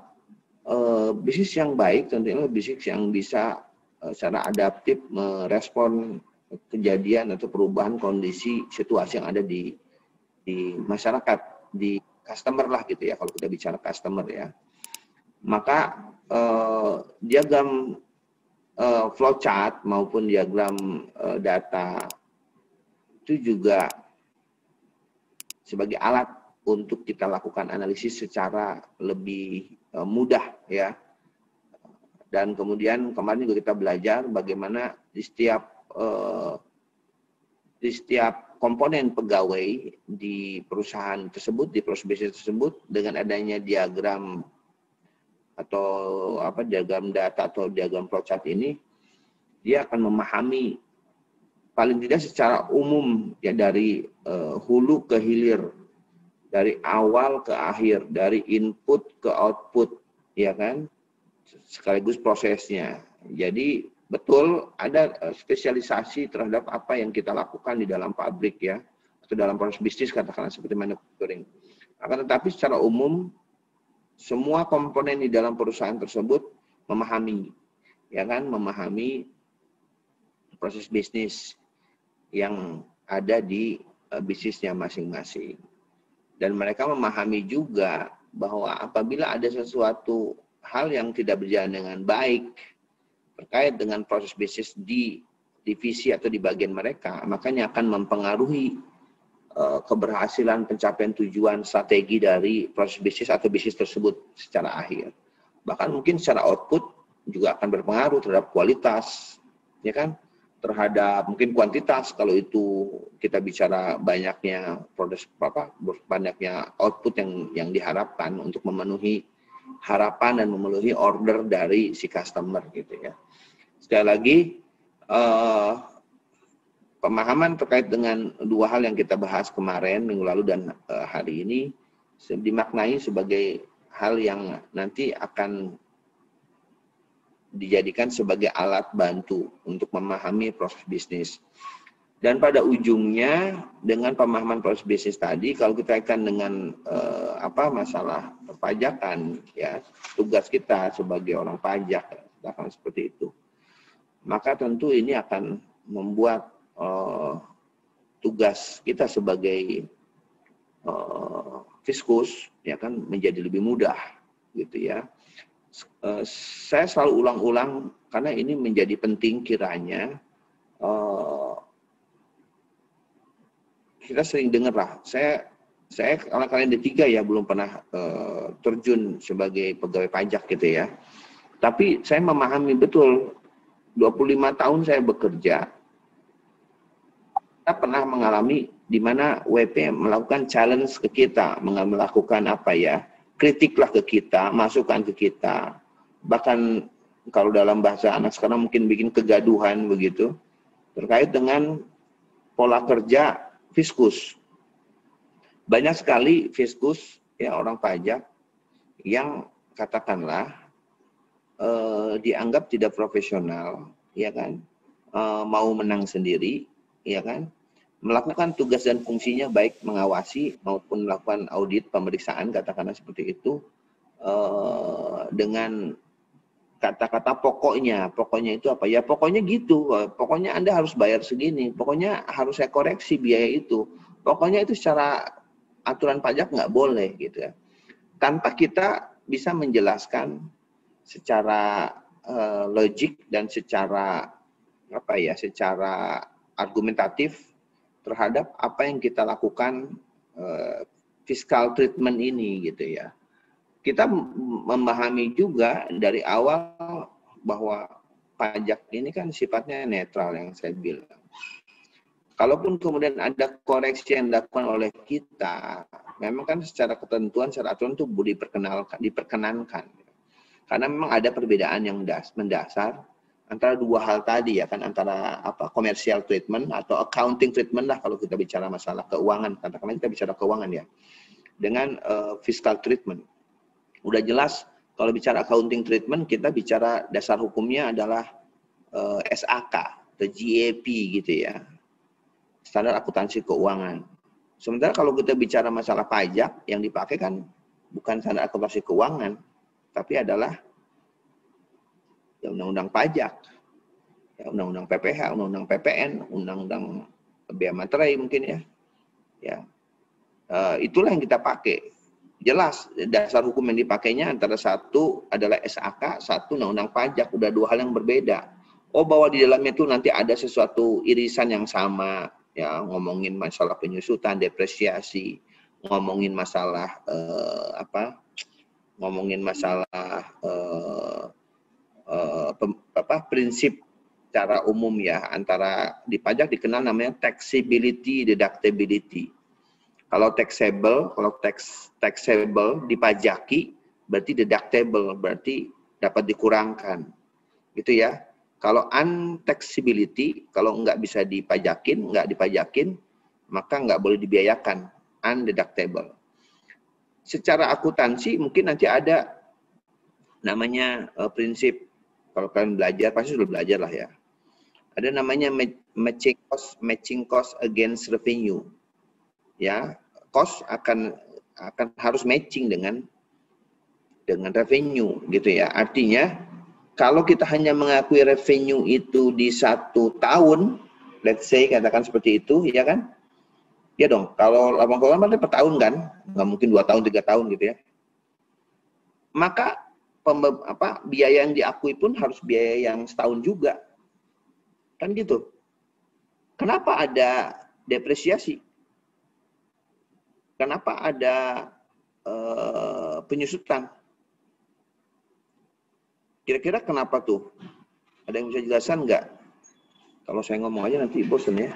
bisnis yang baik tentunya bisnis yang bisa secara adaptif merespon kejadian atau perubahan kondisi situasi yang ada di masyarakat, di customer lah gitu ya, kalau kita bicara customer ya. Maka diagram flowchart maupun diagram data itu juga sebagai alat untuk kita lakukan analisis secara lebih mudah ya. Dan kemudian kemarin juga kita belajar bagaimana di setiap komponen pegawai di perusahaan tersebut, di proses bisnis tersebut, dengan adanya diagram atau apa diagram data atau diagram flowchart ini, dia akan memahami paling tidak secara umum ya dari hulu ke hilir, dari awal ke akhir, dari input ke output, ya kan, sekaligus prosesnya. Jadi betul ada spesialisasi terhadap apa yang kita lakukan di dalam pabrik ya, atau dalam proses bisnis katakanlah seperti manufacturing. Akan tetapi secara umum semua komponen di dalam perusahaan tersebut memahami, ya kan, memahami proses bisnis yang ada di bisnisnya masing-masing. Dan mereka memahami juga bahwa apabila ada sesuatu hal yang tidak berjalan dengan baik terkait dengan proses bisnis di divisi atau di bagian mereka, makanya akan mempengaruhi keberhasilan pencapaian tujuan strategi dari proses bisnis atau bisnis tersebut secara akhir. Bahkan mungkin secara output juga akan berpengaruh terhadap kualitas, ya kan? Terhadap mungkin kuantitas kalau itu kita bicara banyaknya banyaknya output yang diharapkan untuk memenuhi harapan dan memenuhi order dari si customer gitu ya. Sekali lagi pemahaman terkait dengan dua hal yang kita bahas kemarin minggu lalu dan hari ini dimaknai sebagai hal yang nanti akan dijadikan sebagai alat bantu untuk memahami proses bisnis. Dan pada ujungnya dengan pemahaman proses bisnis tadi, kalau kita kaitkan dengan masalah perpajakan, ya tugas kita sebagai orang pajak, akan seperti itu. Maka tentu ini akan membuat tugas kita sebagai fiskus, ya kan, menjadi lebih mudah, gitu ya. Saya selalu ulang-ulang karena ini menjadi penting kiranya. Kita sering dengar lah, saya kalau kalian D3 ya belum pernah terjun sebagai pegawai pajak gitu ya. Tapi saya memahami betul, 25 tahun saya bekerja, kita pernah mengalami di mana WP melakukan challenge ke kita, melakukan kritiklah ke kita, masukan ke kita. Bahkan kalau dalam bahasa anak sekarang mungkin bikin kegaduhan begitu, terkait dengan pola kerja fiskus. Banyak sekali fiskus, ya orang pajak, yang katakanlah dianggap tidak profesional, ya kan, mau menang sendiri, ya kan, melakukan tugas dan fungsinya baik mengawasi maupun melakukan audit pemeriksaan, katakanlah seperti itu, dengan kata-kata pokoknya itu apa ya, pokoknya gitu, pokoknya Anda harus bayar segini, pokoknya harus saya koreksi biaya itu, pokoknya itu secara aturan pajak nggak boleh gitu ya, tanpa kita bisa menjelaskan secara logik dan secara secara argumentatif terhadap apa yang kita lakukan fiscal treatment ini gitu ya. Kita memahami juga dari awal bahwa pajak ini kan sifatnya netral yang saya bilang. Kalaupun kemudian ada koreksi yang dilakukan oleh kita, memang kan secara ketentuan, secara aturan itu diperkenankan. Karena memang ada perbedaan yang mendasar antara dua hal tadi ya kan, antara commercial treatment atau accounting treatment lah kalau kita bicara masalah keuangan, katakanlah kita bicara keuangan ya, dengan fiscal treatment. Udah jelas kalau bicara accounting treatment kita bicara dasar hukumnya adalah SAK atau GAAP gitu ya, standar akuntansi keuangan. Sementara kalau kita bicara masalah pajak yang dipakai kan bukan standar akuntansi keuangan, tapi adalah ya undang-undang pajak, ya undang-undang PPH, undang-undang PPN, undang-undang bea materai mungkin ya. Ya, itulah yang kita pakai. Jelas dasar hukum yang dipakainya antara satu adalah SAK, satu undang-undang pajak, udah dua hal yang berbeda. Oh, bahwa di dalamnya itu nanti ada sesuatu irisan yang sama, ya ngomongin masalah penyusutan, depresiasi, ngomongin masalah prinsip secara umum ya, antara di pajak dikenal namanya taxability, deductibility. Kalau taxable dipajaki berarti deductible, berarti dapat dikurangkan, gitu ya. Kalau untaxability, kalau nggak bisa dipajakin, maka nggak boleh dibiayakan, undeductible. Secara akuntansi mungkin nanti ada namanya prinsip, kalau kalian belajar pasti sudah belajar lah ya. Ada namanya matching cost against revenue. Ya, cost akan harus matching dengan dengan revenue gitu ya. Artinya kalau kita hanya mengakui revenue itu di 1 tahun, let's say katakan seperti itu, ya kan? Ya dong, kalau 80 berarti per tahun kan, nggak mungkin 2 tahun, 3 tahun gitu ya. Maka biaya yang diakui pun harus biaya yang setahun juga. Kan gitu. Kenapa ada depresiasi? Kenapa ada penyusutan? Kira-kira kenapa tuh? Ada yang bisa jelasan nggak? Kalau saya ngomong aja nanti bosan ya.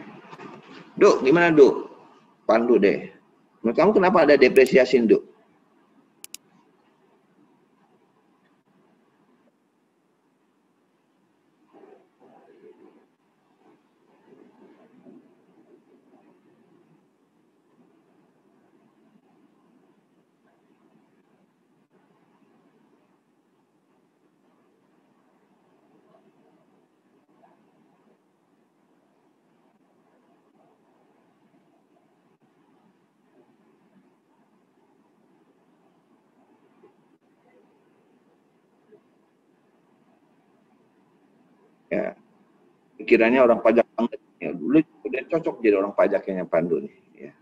Duk, gimana Duk? Pandu deh. Menurut kamu kenapa ada depresiasi, Duk? Ya, pikirannya orang pajak banget. Ya, dulu udah cocok jadi orang pajaknya Pandu nih. Ya.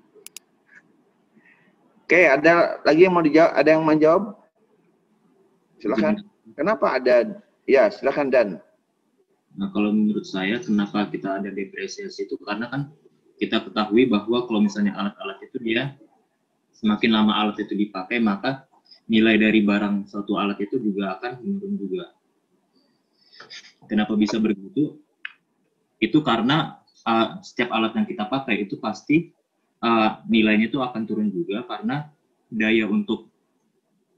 Oke, ada lagi yang mau dijawab? Ada yang mau jawab? Silakan. Kenapa ada? Ya, silakan Dan. Nah, kalau menurut saya kenapa kita ada depresiasi itu karena kan kita ketahui bahwa kalau misalnya alat-alat itu dia semakin lama alat itu dipakai maka nilai dari barang suatu alat itu juga akan menurun juga. Kenapa bisa begitu? Itu karena setiap alat yang kita pakai itu pasti nilainya itu akan turun juga karena daya untuk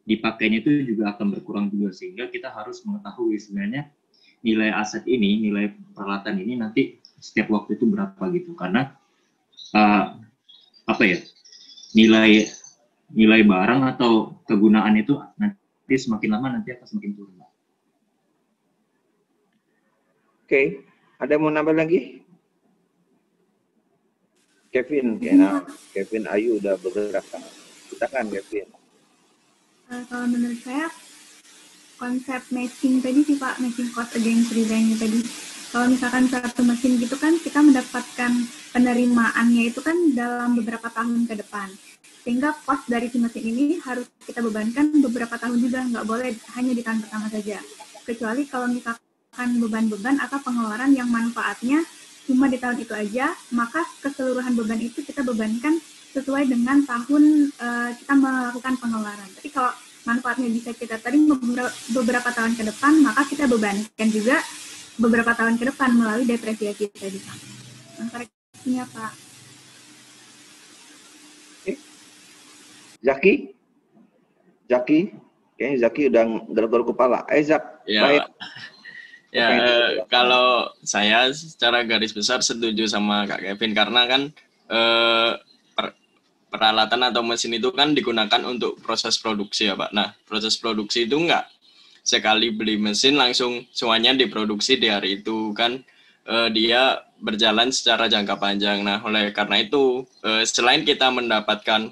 dipakainya itu juga akan berkurang juga sehingga kita harus mengetahui sebenarnya nilai aset ini, nilai peralatan ini nanti setiap waktu itu berapa gitu karena nilai barang atau kegunaan itu nanti semakin lama nanti akan semakin turun. Oke, ada yang mau nambah lagi? Kevin, Kevin Ayu udah bergerak. Silakan Kevin. Kalau menurut saya konsep matching tadi sih Pak, matching cost against revenue tadi. Kalau misalkan satu mesin gitu kan kita mendapatkan penerimaannya itu kan dalam beberapa tahun ke depan. Sehingga cost dari si mesin ini harus kita bebankan beberapa tahun juga, nggak boleh hanya di tahun pertama saja. Kecuali kalau misalkan beban-beban atau pengeluaran yang manfaatnya cuma di tahun itu aja, maka keseluruhan beban itu kita bebankan sesuai dengan tahun kita melakukan pengeluaran. Tapi kalau manfaatnya bisa kita tarik beberapa tahun ke depan, maka kita bebankan juga beberapa tahun ke depan melalui depresiasi tadi Pak. Koreksinya Pak. Zaki, kayaknya Zaki udah garuk-garuk kepala. Zak, ya, baik. Ya, kalau saya secara garis besar setuju sama Kak Kevin karena kan peralatan atau mesin itu kan digunakan untuk proses produksi ya Pak. Nah, proses produksi itu enggak sekali beli mesin langsung semuanya diproduksi di hari itu kan dia berjalan secara jangka panjang. Nah, oleh karena itu selain kita mendapatkan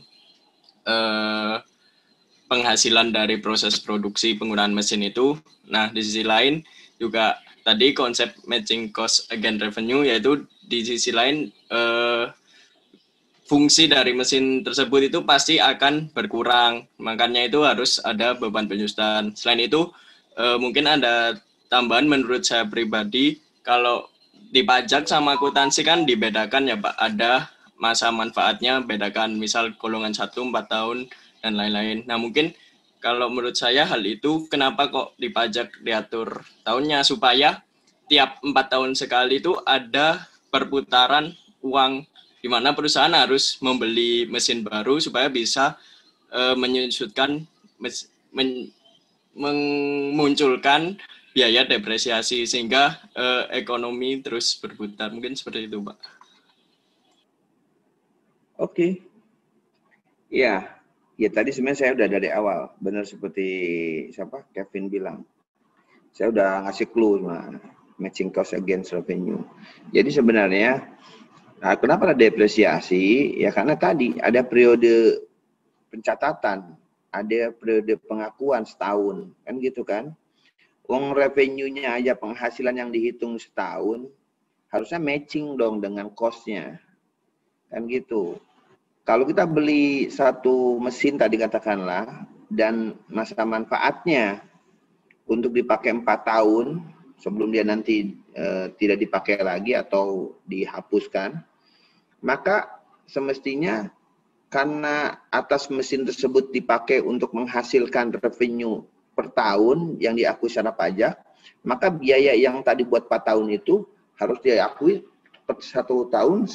penghasilan dari proses produksi penggunaan mesin itu, nah di sisi lain juga tadi konsep matching cost against revenue yaitu di sisi lain fungsi dari mesin tersebut itu pasti akan berkurang, makanya itu harus ada beban penyusutan. Selain itu mungkin ada tambahan menurut saya pribadi, kalau dipajak sama akuntansi kan dibedakan ya Pak, ada masa manfaatnya bedakan, misal golongan 1 4 tahun dan lain-lain. Nah mungkin kalau menurut saya hal itu kenapa kok dipajak diatur tahunnya, supaya tiap 4 tahun sekali itu ada perputaran uang di mana perusahaan harus membeli mesin baru supaya bisa menyusutkan memunculkan biaya depresiasi sehingga ekonomi terus berputar. Mungkin seperti itu, Pak. Oke. Ya. Ya tadi sebenarnya saya udah dari awal, benar seperti siapa Kevin bilang. Saya udah ngasih clue matching cost against revenue. Jadi sebenarnya kenapa ada depresiasi? Ya karena tadi ada periode pencatatan ada periode pengakuan setahun, kan gitu kan? Uang revenue-nya aja penghasilan yang dihitung setahun, harusnya matching dong dengan cost-nya, kan gitu. Kalau kita beli satu mesin tadi katakanlah, dan masa manfaatnya untuk dipakai 4 tahun, sebelum dia nanti tidak dipakai lagi atau dihapuskan, maka semestinya karena atas mesin tersebut dipakai untuk menghasilkan revenue per tahun yang diakui secara pajak, maka biaya yang tadi buat 4 tahun itu harus diakui per 1 tahun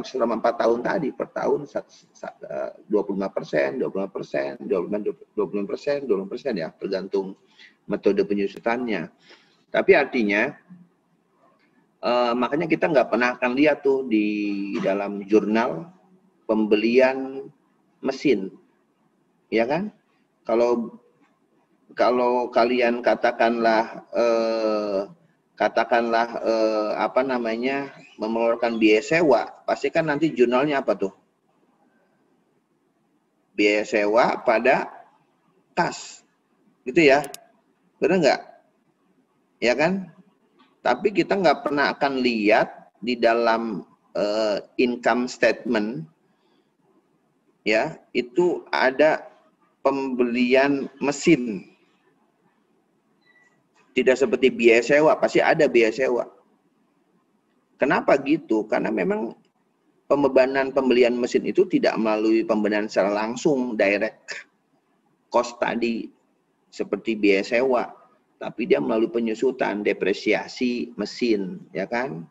selama 4 tahun tadi, per tahun 25%, 25%, 25% ya, tergantung metode penyusutannya. Tapi artinya, makanya kita nggak pernah akan lihat tuh di dalam jurnal pembelian mesin, ya kan? Kalau kalian katakanlah apa namanya mengeluarkan biaya sewa, pasti kan nanti jurnalnya apa tuh? Biaya sewa pada kas, gitu ya? Benar nggak? Ya kan? Tapi kita nggak pernah akan lihat di dalam income statement, ya, itu ada pembelian mesin. Tidak seperti biaya sewa, pasti ada biaya sewa. Kenapa gitu? Karena memang pembebanan pembelian mesin itu tidak melalui pembebanan secara langsung, direct cost tadi, seperti biaya sewa. Tapi dia melalui penyusutan, depresiasi mesin, ya kan?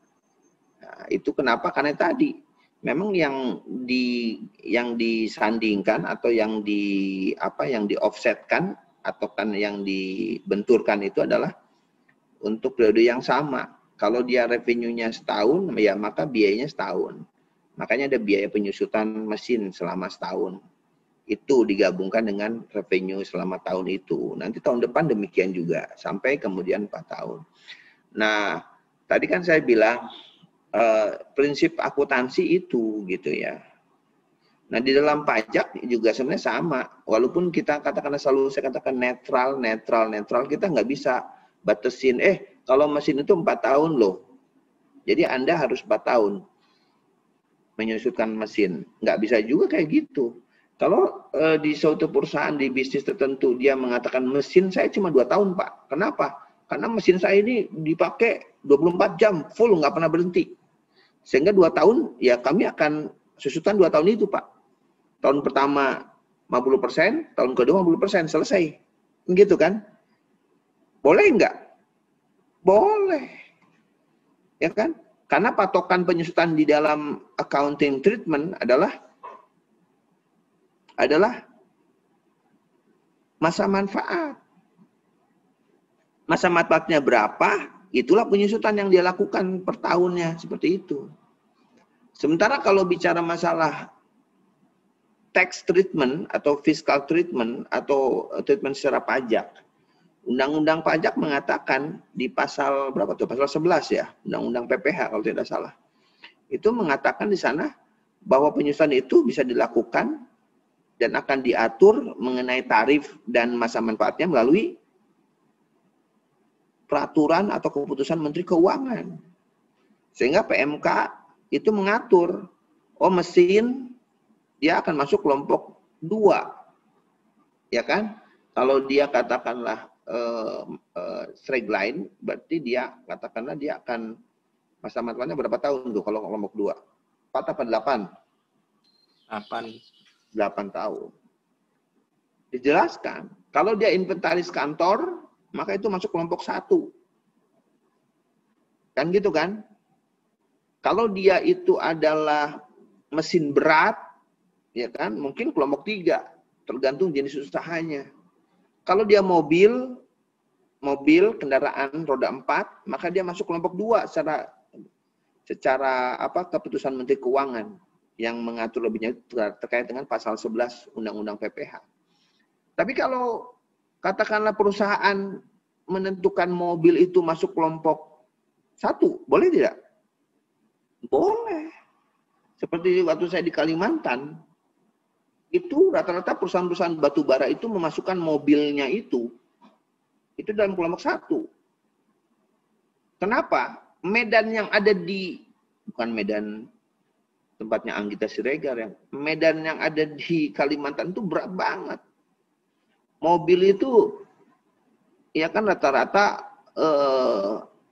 Nah, itu kenapa? Karena tadi memang yang disandingkan atau yang di offsetkan atau kan yang dibenturkan itu adalah untuk periode yang sama. Kalau dia revenue-nya setahun, ya maka biayanya setahun. Makanya ada biaya penyusutan mesin selama setahun. Itu digabungkan dengan revenue selama tahun itu. Nanti tahun depan demikian juga, sampai kemudian 4 tahun. Nah, tadi kan saya bilang, prinsip akuntansi itu gitu ya. Nah, di dalam pajak juga sebenarnya sama. Walaupun kita katakan selalu saya katakan netral, kita nggak bisa batasin, kalau mesin itu 4 tahun loh. Jadi Anda harus 4 tahun menyusutkan mesin. Nggak bisa juga kayak gitu. Kalau di suatu perusahaan di bisnis tertentu dia mengatakan mesin saya cuma 2 tahun Pak. Kenapa? Karena mesin saya ini dipakai 24 jam full nggak pernah berhenti. Sehingga 2 tahun ya kami akan susutan 2 tahun itu Pak. Tahun pertama 50%, tahun kedua 50%, selesai. Gitu kan? Boleh nggak? Boleh. Ya kan? Karena patokan penyusutan di dalam accounting treatment adalah masa manfaat. Masa manfaatnya berapa, itulah penyusutan yang dia lakukan per tahunnya, seperti itu. Sementara kalau bicara masalah tax treatment atau fiscal treatment atau treatment secara pajak, Undang-Undang Pajak mengatakan di pasal berapa tuh? Pasal 11 ya, Undang-Undang PPH kalau tidak salah. Itu mengatakan di sana bahwa penyusutan itu bisa dilakukan dan akan diatur mengenai tarif dan masa manfaatnya melalui peraturan atau keputusan Menteri Keuangan. Sehingga PMK itu mengatur, mesin dia akan masuk kelompok 2. Ya kan? Kalau dia katakanlah straight line, berarti dia katakanlah dia akan masa manfaatnya berapa tahun tuh kalau kelompok 2? 4 apa 8? 8 tahun. Dijelaskan, kalau dia inventaris kantor, maka itu masuk kelompok 1. Kan gitu kan? Kalau dia itu adalah mesin berat, ya kan, mungkin kelompok 3, tergantung jenis usahanya. Kalau dia mobil kendaraan roda 4, maka dia masuk kelompok 2 secara keputusan Menteri Keuangan yang mengatur lebihnya terkait dengan pasal 11 Undang-Undang PPH. Tapi kalau katakanlah perusahaan menentukan mobil itu masuk kelompok 1, boleh tidak? Boleh. Seperti waktu saya di Kalimantan, itu rata-rata perusahaan-perusahaan batu bara itu memasukkan mobilnya itu dalam kelompok 1. Kenapa? Medan yang ada di, bukan Medan tempatnya Anggita Siregar, yang Medan yang ada di Kalimantan itu berat banget. Mobil itu ya kan rata-rata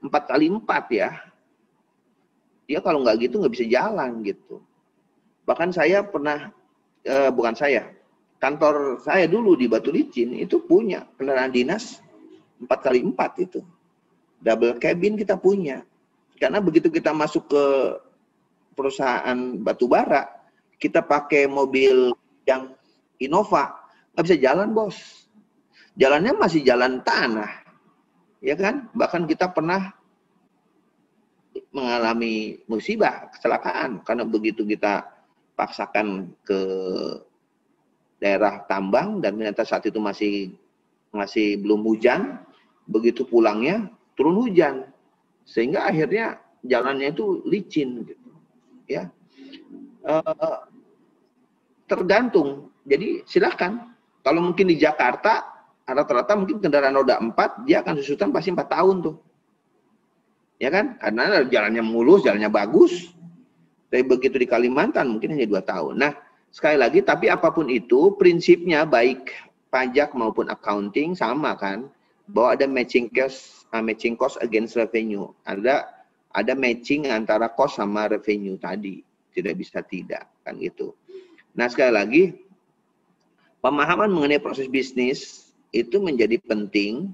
4x4 ya. Dia kalau nggak gitu nggak bisa jalan gitu. Bahkan saya pernah, bukan saya, kantor saya dulu di Batu Licin itu punya kendaraan dinas 4x4 itu. Double cabin kita punya. Karena begitu kita masuk ke perusahaan batu bara, kita pakai mobil yang Innova, nggak bisa jalan, bos. Jalannya masih jalan tanah. Ya kan? Bahkan kita pernah mengalami musibah, kecelakaan. Karena begitu kita paksakan ke daerah tambang, dan ternyata saat itu masih belum hujan, begitu pulangnya turun hujan. Sehingga akhirnya jalannya itu licin. Gitu. Ya, tergantung. Jadi silahkan. Kalau mungkin di Jakarta, rata-rata mungkin kendaraan roda 4, dia akan susutan pasti 4 tahun tuh. Ya kan? Karena jalannya mulus, jalannya bagus. Tapi begitu di Kalimantan mungkin hanya 2 tahun. Nah, sekali lagi, tapi apapun itu, prinsipnya baik pajak maupun accounting sama kan, bahwa ada matching cost against revenue. Ada matching antara cost sama revenue tadi. Tidak bisa tidak, kan gitu. Nah, sekali lagi, pemahaman mengenai proses bisnis itu menjadi penting,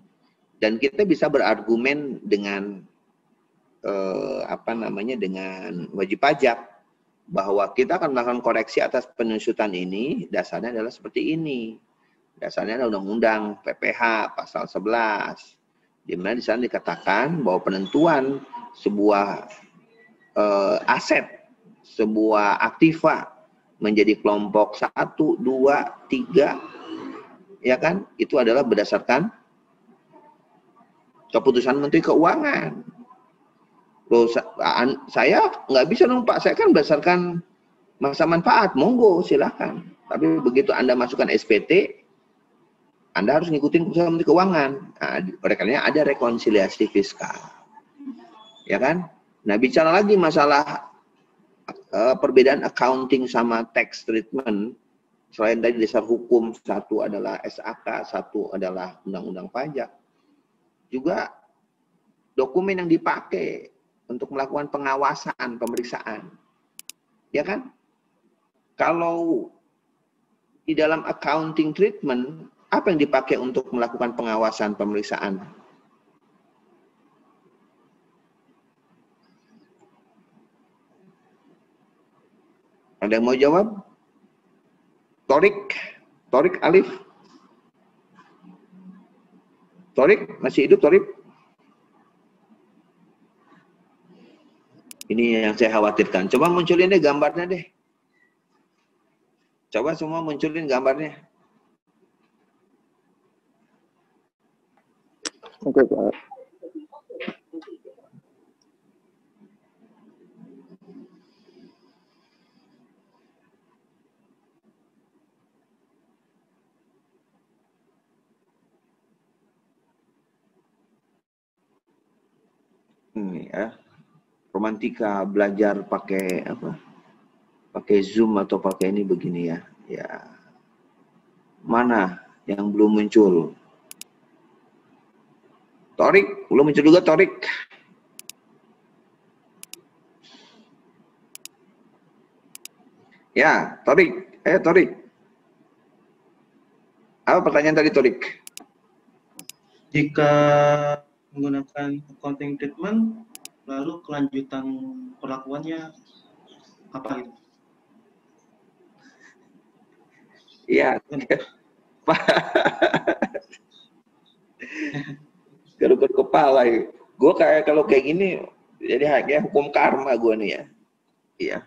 dan kita bisa berargumen dengan dengan wajib pajak bahwa kita akan melakukan koreksi atas penyusutan ini. Dasarnya adalah seperti ini. Dasarnya adalah Undang-Undang PPH pasal 11, di mana di sana dikatakan bahwa penentuan sebuah aset, sebuah aktiva menjadi kelompok 1, 2, 3, ya kan? Itu adalah berdasarkan keputusan Menteri Keuangan. Loh, saya nggak bisa dong Pak, saya kan berdasarkan masa manfaat, monggo silahkan. Tapi begitu Anda masukkan SPT, Anda harus ngikutin keputusan Menteri Keuangan. Nah, oleh karenanya ada rekonsiliasi fiskal. Ya kan? Nah, bicara lagi masalah perbedaan accounting sama tax treatment, selain dari dasar hukum, satu adalah SAK, satu adalah undang-undang pajak, juga dokumen yang dipakai untuk melakukan pengawasan, pemeriksaan. Ya kan? Kalau di dalam accounting treatment, apa yang dipakai untuk melakukan pengawasan, pemeriksaan? Ada yang mau jawab? Torik Alif? Torik, masih hidup Torik? Ini yang saya khawatirkan. Coba munculin deh gambarnya deh. Coba semua munculin gambarnya. Oke, Pak. Ini ya. Romantika belajar pakai apa? Pakai Zoom atau pakai ini begini ya. Ya. Mana yang belum muncul? Torik, belum muncul juga Torik. Ya, Torik. Torik. Apa pertanyaan tadi Torik? Jika menggunakan accounting treatment, lalu kelanjutan perlakuannya apa itu? Iya. Garuk-garuk kepala. Gue kalau kayak gini, jadi kayak hukum karma gue nih ya. Iya.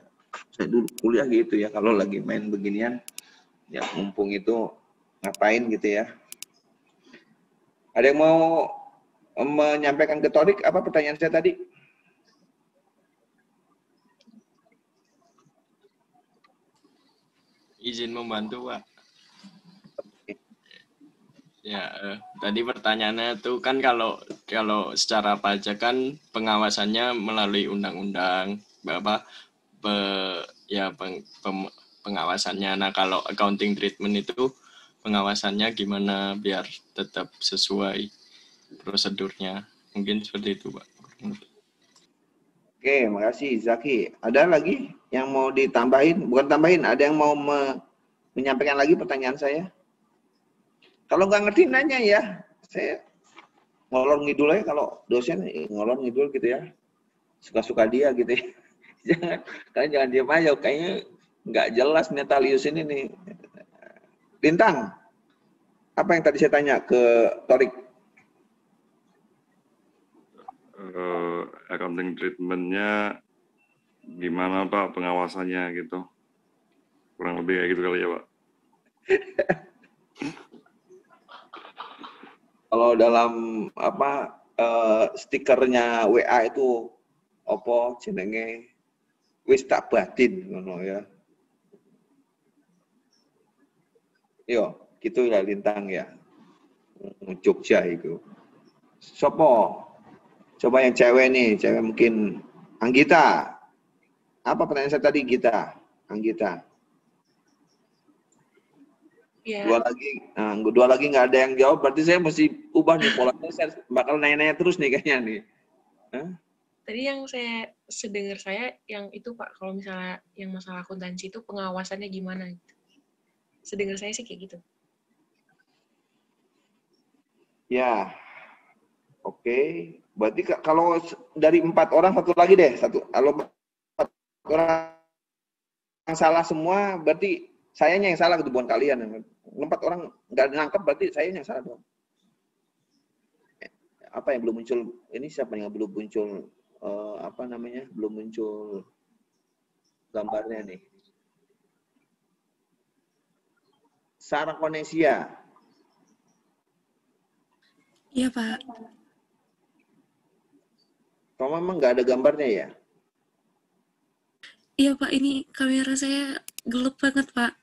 Saya dulu kuliah gitu ya, kalau lagi main beginian, ya mumpung itu ngapain gitu ya. Ada yang mau menyampaikan ke Torik apa pertanyaan saya tadi? izin membantu, Pak. Ya, tadi pertanyaannya tuh kan kalau secara pajak kan pengawasannya melalui undang-undang, Bapak pengawasannya. Nah, kalau accounting treatment itu pengawasannya gimana biar tetap sesuai prosedurnya? Mungkin seperti itu, Pak. Oke, makasih Zaki. Ada lagi yang mau ditambahin? Bukan tambahin, ada yang mau menyampaikan lagi pertanyaan saya? Kalau nggak ngerti nanya ya, saya ngolor ngidul aja kalau dosen ngolor ngidul gitu ya. Suka-suka dia gitu ya. Kalian jangan diam aja, kayaknya nggak jelas Netalius ini nih. Lintang, apa yang tadi saya tanya ke Torik? Accounting treatment-nya gimana Pak pengawasannya gitu? Kurang lebih kayak gitu kali ya Pak. Kalau dalam stikernya WA itu opo jenenge wis tak batin ngono ya. Yo, gitu ya Lintang ya. Jogja itu. Sopo? Coba yang cewek nih, cewek mungkin Anggita. Apa pertanyaan saya tadi Gita? Anggita. Ya. Dua lagi nggak ada yang jawab, berarti saya mesti ubah nih polanya, saya bakal nanya-nanya terus nih kayaknya nih. Hah? Tadi yang saya sedengar saya yang itu Pak, kalau misalnya yang masalah akuntansi itu pengawasannya gimana gitu. Sedengar saya sih kayak gitu. Ya, oke. Berarti kalau dari 4 orang satu lagi deh, kalau 4 orang salah semua, berarti sayanya yang salah gitu, bukan kalian. 4 orang nggak nangkep, berarti saya yang salah dong. Apa yang belum muncul? Ini siapa yang belum muncul? Belum muncul gambarnya nih. Sarah Konesia. Iya Pak. Kalau memang nggak ada gambarnya ya? Iya Pak, ini kamera saya gelap banget Pak.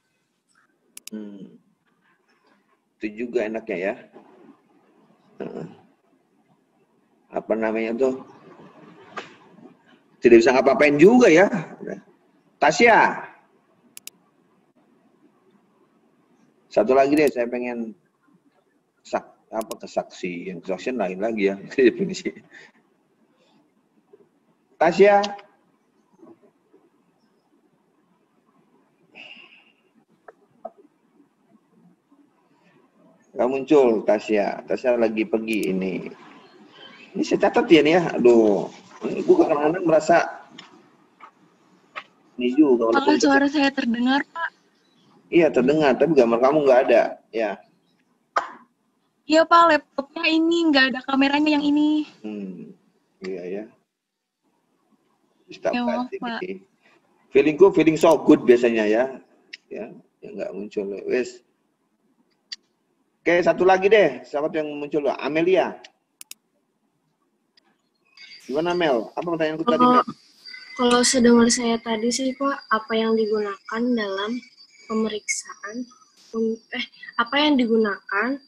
Itu juga enaknya ya. Apa namanya tuh? Tidak bisa ngapa-ngapain juga ya. Tasya. Satu lagi deh, saya pengen kesaksi, yang kesaksian lain lagi ya definisi. Tasya. Nggak muncul Tasya. Tasya lagi pergi ini. Ini saya catat ya nih ya. Aduh, gue kadang-kadang merasa ini juga. Apakah suara saya terdengar, Pak? Iya terdengar, tapi gambar kamu nggak ada. Ya. Iya Pak, laptopnya ini nggak ada kameranya yang ini. Iya ya. Ya maaf Pak. Feelingku feeling so good biasanya ya. Ya, nggak muncul. Wes. Oke, satu lagi deh. Siapa yang muncul? Amelia. Gimana Mel? Apa pertanyaanku tadi Mel? Kalau sedengar saya tadi sih Pak, apa yang digunakan dalam pemeriksaan, apa yang digunakan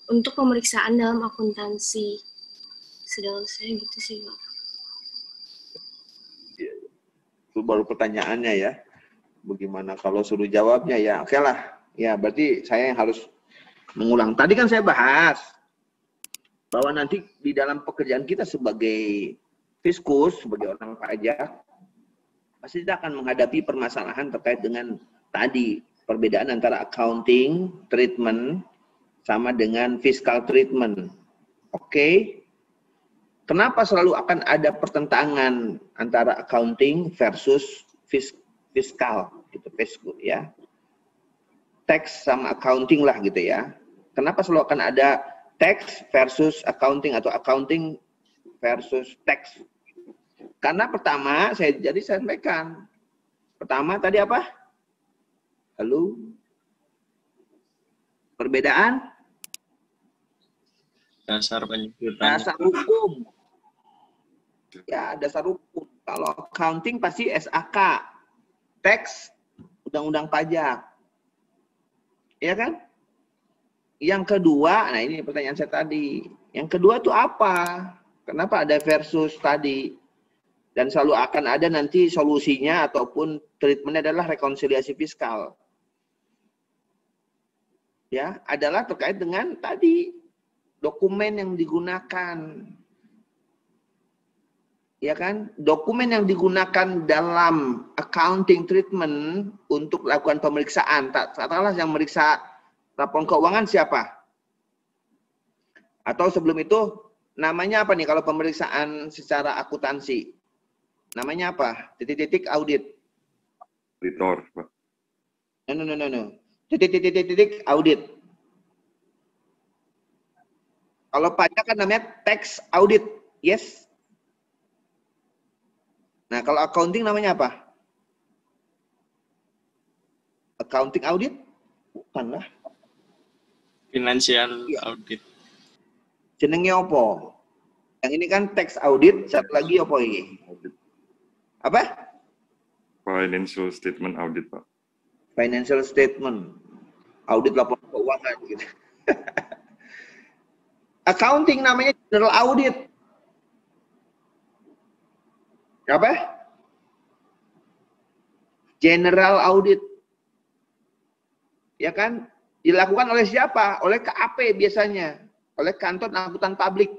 untuk pemeriksaan dalam akuntansi? Sedengar saya gitu sih Pak. Itu baru pertanyaannya ya. Bagaimana kalau suruh jawabnya ya? Oke lah. Ya, berarti saya yang harus mengulang. Tadi kan saya bahas bahwa nanti di dalam pekerjaan kita sebagai fiskus, sebagai orang pajak, pasti kita akan menghadapi permasalahan terkait dengan tadi perbedaan antara accounting treatment sama dengan fiscal treatment. Oke. Kenapa selalu akan ada pertentangan antara accounting versus fiskal gitu, fiskus ya. Tax sama accounting lah gitu ya. Kenapa selalu akan ada tax versus accounting atau accounting versus tax? Karena pertama saya sampaikan. Pertama tadi apa? Halo? Perbedaan? Dasar penyebutan. Dasar hukum. Ya, dasar hukum. Kalau accounting pasti SAK. Tax, undang-undang pajak. Ya kan? Yang kedua, nah ini pertanyaan saya tadi. Yang kedua tuh apa? Kenapa ada versus tadi? Dan selalu akan ada nanti solusinya ataupun treatmentnya adalah rekonsiliasi fiskal. Ya, adalah terkait dengan tadi dokumen yang digunakan. Ya kan? Dokumen yang digunakan dalam accounting treatment untuk melakukan pemeriksaan. Katakanlah yang meriksa laporan keuangan siapa? Atau sebelum itu namanya apa nih kalau pemeriksaan secara akuntansi? Namanya apa? Titik-titik audit. Auditor, Pak. No. Titik-titik audit. Kalau pajak kan namanya tax audit. Yes. Nah, kalau accounting namanya apa? Accounting audit? Bukan lah. Financial audit. Jenenge opo? Yang ini kan tax audit, satu lagi opo ini? Apa? Financial statement audit, Pak. Financial statement. Audit laporan keuangan gitu. Accounting namanya general audit. Apa? General audit. Ya kan? Dilakukan oleh siapa? Oleh KAP biasanya. Oleh kantor akuntan publik.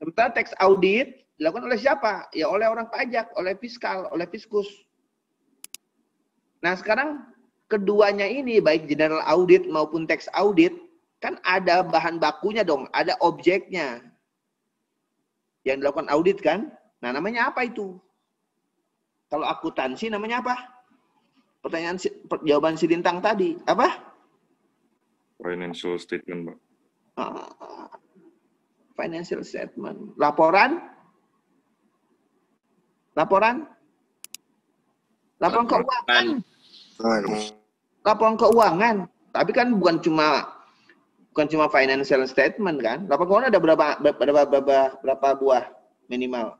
Sementara tax audit dilakukan oleh siapa? Ya oleh orang pajak, oleh fiskal, oleh fiskus. Nah sekarang keduanya ini baik general audit maupun tax audit kan ada bahan bakunya dong, ada objeknya yang dilakukan audit kan. Nah namanya apa itu? Kalau akuntansi namanya apa? Pertanyaan jawaban si Lintang tadi apa? Financial statement, Pak. Financial statement. Laporan keuangan. Laporan keuangan. Tapi kan bukan cuma financial statement kan. Laporan keuangan ada berapa buah minimal?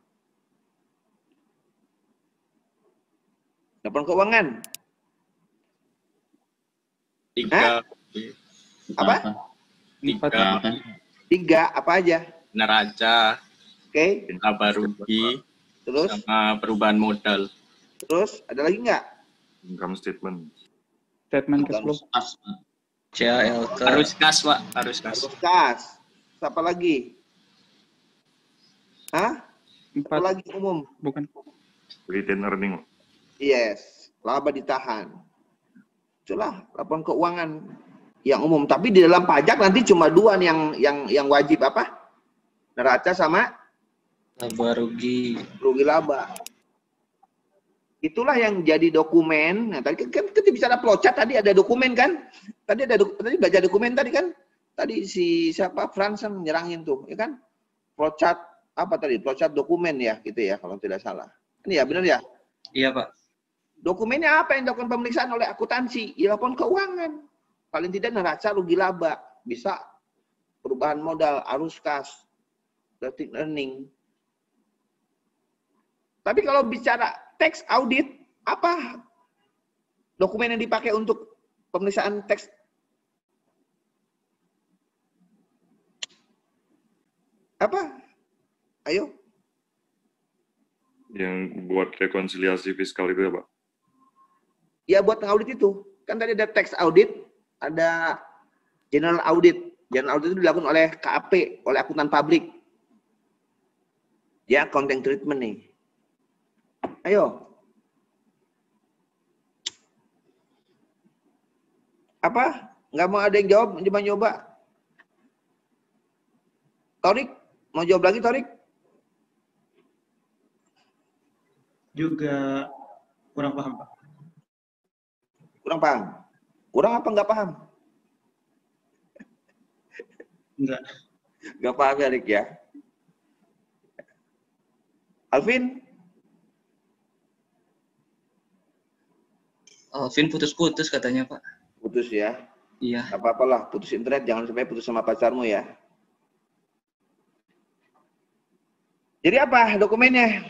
Laporan keuangan. 3. Hah? Apa? 3 apa aja? Neraca. Oke. Laba rugi. Terus? Sama perubahan modal. Terus ada lagi nggak? Income statement. Statement cash flow. CALK. Harus kas, Pak. Harus kas. Harus kas. Siapa lagi? Hah? 4. Apa lagi umum? Bukan. Retained earning. Yes. Laba ditahan. Itulah laporan keuangan yang umum. Tapi di dalam pajak nanti cuma 2 nih yang wajib apa? Neraca sama laba rugi. Rugi laba. Itulah yang jadi dokumen. Nah, tadi kan kita bicara flowchart tadi ada dokumen kan? Tadi baca dokumen tadi kan? Tadi si siapa Fransen nyerangin tuh, ya kan? Flowchart apa tadi? Flowchart dokumen ya, gitu ya kalau tidak salah. Ini ya benar ya? Iya, Pak. Dokumennya apa yang dilakukan pemeriksaan oleh akuntansi? Ya laporan keuangan. Paling tidak neraca rugi laba. Bisa perubahan modal, arus kas, retained earning. Tapi kalau bicara tax audit, apa dokumen yang dipakai untuk pemeriksaan tax? Apa? Ayo. Yang buat rekonsiliasi fiskal itu ya, Pak? Ya buat ngaudit itu. Kan tadi ada tax audit, ada general audit. General audit itu dilakukan oleh KAP, oleh akuntan publik. Ya, accounting treatment nih. Ayo. Apa? Nggak mau ada yang jawab? Coba. Torik, mau jawab lagi Torik? Juga kurang paham, Pak. Kurang paham? Kurang apa nggak paham? Enggak. Nggak paham ya, Rik ya? Alvin? Alvin putus-putus katanya, Pak. Putus ya? Iya. Nggak apa-apa lah, putus internet. Jangan sampai putus sama pacarmu ya. Jadi apa dokumennya?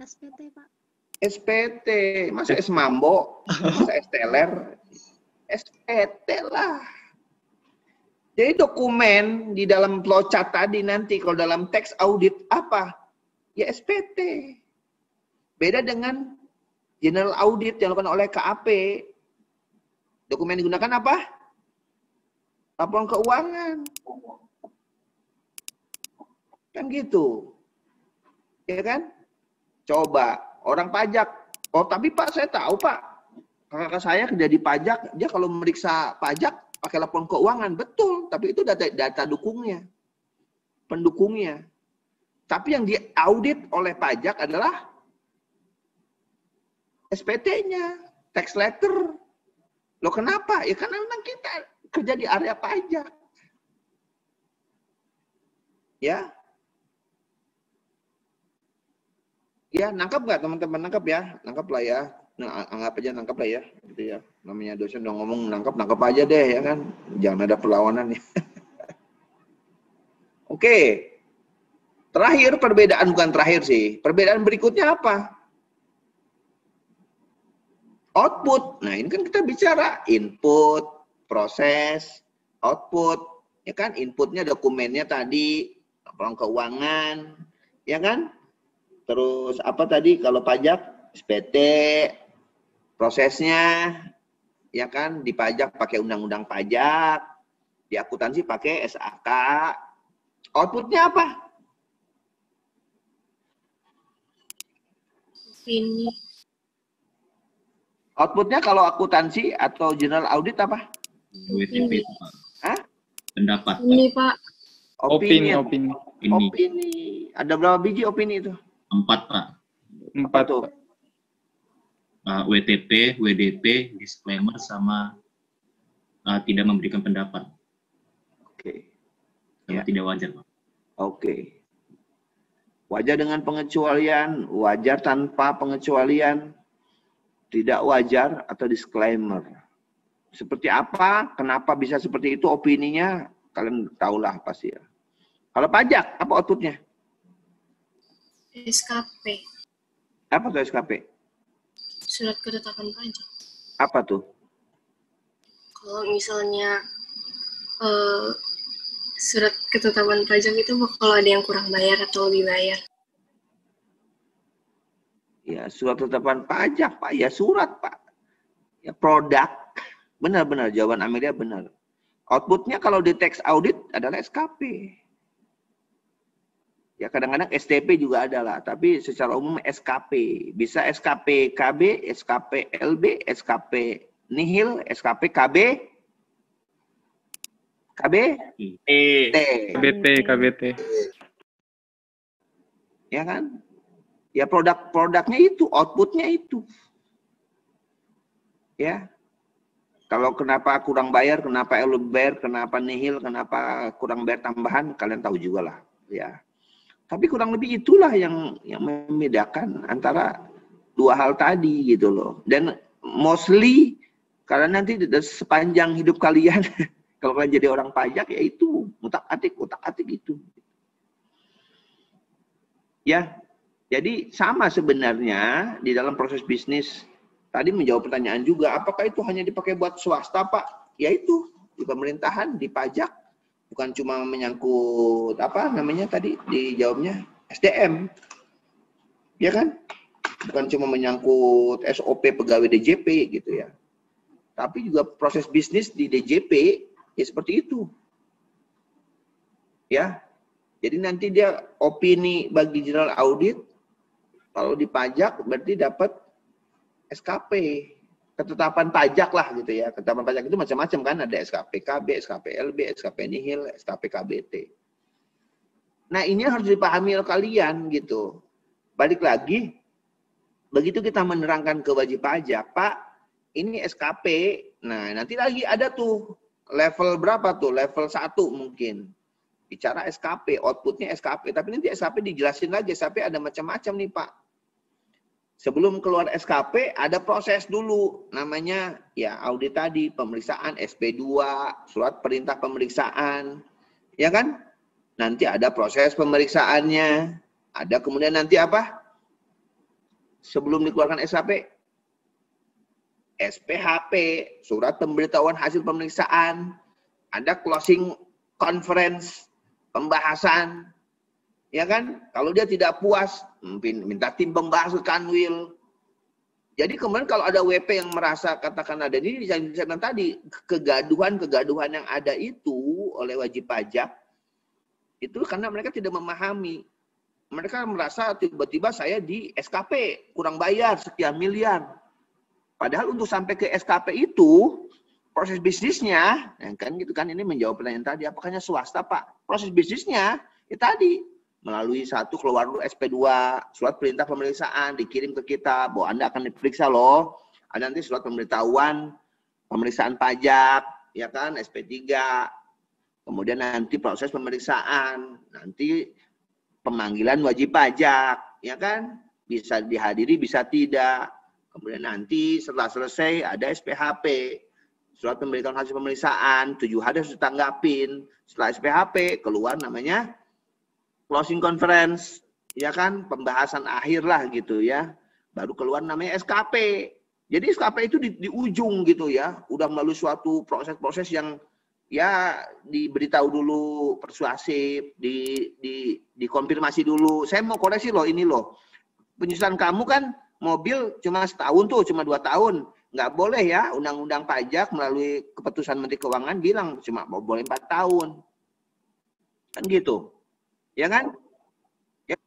SPT, Pak. SPT, masa S Mambo, masa S Teler, SPT lah. Jadi dokumen di dalam flowchart tadi nanti kalau dalam teks audit apa? Ya SPT. Beda dengan general audit yang dilakukan oleh KAP. Dokumen digunakan apa? Laporan keuangan. Kan gitu. Ya kan? Coba orang pajak. Oh, tapi Pak, saya tahu Pak. Kakak saya kerja di pajak, dia kalau meriksa pajak pakai laporan keuangan. Betul, tapi itu data dukungnya. Pendukungnya. Tapi yang diaudit oleh pajak adalah SPT-nya, tax letter. Loh kenapa? Ya karena memang kita kerja di area pajak. Ya. Ya, nangkap nggak teman-teman? Nangkap ya? Nangkap lah ya. Nah, anggap aja nangkap lah ya. Gitu ya. Namanya dosen udah ngomong nangkap aja deh ya kan. Jangan ada perlawanan ya. Oke. Terakhir perbedaan, bukan terakhir sih. Perbedaan berikutnya apa? Output. Nah, ini kan kita bicara input, proses, output. Ya kan? Inputnya dokumennya tadi, laporan keuangan. Ya kan? Terus apa tadi kalau pajak SPT, prosesnya ya kan di pajak pakai undang-undang pajak, di akuntansi pakai SAK. Outputnya apa? Opini. Outputnya kalau akuntansi atau general audit apa? WTP itu, Pak. Hah? Pendapat, Pak. Ini Pak. Opini. Opini. Ada berapa biji opini itu? 4, Pak. 4 tuh. WTP, WDP, disclaimer, sama tidak memberikan pendapat. Oke. Sama tidak wajar, Pak. Oke. Wajar dengan pengecualian, wajar tanpa pengecualian, tidak wajar atau disclaimer. Seperti apa? Kenapa bisa seperti itu opininya? Kalian tahulah pasti ya. Kalau pajak, apa outputnya? SKP. Apa tuh SKP? Surat ketetapan pajak. Apa tuh? Kalau misalnya surat ketetapan pajak itu kalau ada yang kurang bayar atau lebih bayar. Ya, surat ketetapan pajak, Pak. Ya, surat, Pak. Ya, produk. Benar-benar, jawaban Amelia benar. Outputnya kalau di tax audit adalah SKP. Ya, kadang-kadang STP juga ada lah. Tapi secara umum SKP. Bisa SKP KB, SKP LB, SKP nihil, SKP KB. KBT. Ya kan? Ya produknya itu, outputnya itu. Ya. Kalau kenapa kurang bayar, kenapa lebih bayar, kenapa nihil, kenapa kurang bayar tambahan, kalian tahu juga lah. Ya. Tapi kurang lebih itulah yang membedakan antara dua hal tadi gitu loh. Dan mostly karena nanti sepanjang hidup kalian kalau kalian jadi orang pajak ya itu utak-atik itu. Ya. Jadi sama sebenarnya di dalam proses bisnis. Tadi menjawab pertanyaan juga, apakah itu hanya dipakai buat swasta, Pak? Ya itu, di pemerintahan, di pajak. Bukan cuma menyangkut, apa namanya tadi, dijawabnya SDM. Ya kan? Bukan cuma menyangkut SOP pegawai DJP gitu ya. Tapi juga proses bisnis di DJP, ya seperti itu. Ya. Jadi nanti dia opini bagi general audit, kalau di pajak berarti dapat SKP, ketetapan pajak lah gitu ya. Ketetapan pajak itu macam-macam kan, ada SKP KB, SKP LB, SKP nihil, SKP KBT. Nah ini harus dipahami oleh kalian gitu. Balik lagi, begitu kita menerangkan ke wajib pajak, Pak, ini SKP, nah nanti lagi ada tuh level berapa tuh, level 1 mungkin. Bicara SKP, outputnya SKP, tapi nanti SKP dijelasin lagi, SKP ada macam-macam nih Pak. Sebelum keluar SKP, ada proses dulu. Namanya ya audit tadi, pemeriksaan SP2, surat perintah pemeriksaan. Ya kan? Nanti ada proses pemeriksaannya. Ada kemudian nanti apa? sebelum dikeluarkan SKP? SPHP, surat pemberitahuan hasil pemeriksaan, ada closing conference, pembahasan, ya kan? Kalau dia tidak puas, minta tim pembahas ke Kanwil. Jadi kemudian kalau ada WP yang merasa katakan ada ini, saya tadi kegaduhan yang ada itu oleh wajib pajak itu karena mereka tidak memahami. Mereka merasa tiba-tiba saya di SKP kurang bayar sekian miliar. Padahal untuk sampai ke SKP itu proses bisnisnya, ya kan gitu kan, ini menjawab pertanyaan tadi, apakahnya swasta Pak? Proses bisnisnya ya tadi melalui satu keluar dulu SP2, surat perintah pemeriksaan dikirim ke kita bahwa Anda akan diperiksa loh. Ada nanti surat pemberitahuan pemeriksaan pajak, ya kan, SP3. Kemudian nanti proses pemeriksaan, nanti pemanggilan wajib pajak, ya kan? Bisa dihadiri, bisa tidak. Kemudian nanti setelah selesai ada SPHP, surat pemberitahuan hasil pemeriksaan, 7 hari harus ditanggapin. Setelah SPHP keluar namanya closing conference, ya kan, pembahasan akhir lah gitu ya. Baru keluar namanya SKP. Jadi SKP itu di ujung gitu ya, udah melalui suatu proses-proses yang ya diberitahu dulu, persuasif, dikonfirmasi dulu. Saya mau koreksi loh ini loh. Penyusunan kamu kan mobil cuma setahun tuh, cuma 2 tahun. Nggak boleh ya, undang-undang pajak melalui keputusan Menteri Keuangan bilang cuma boleh 4 tahun. Kan gitu. Ya kan? Ya.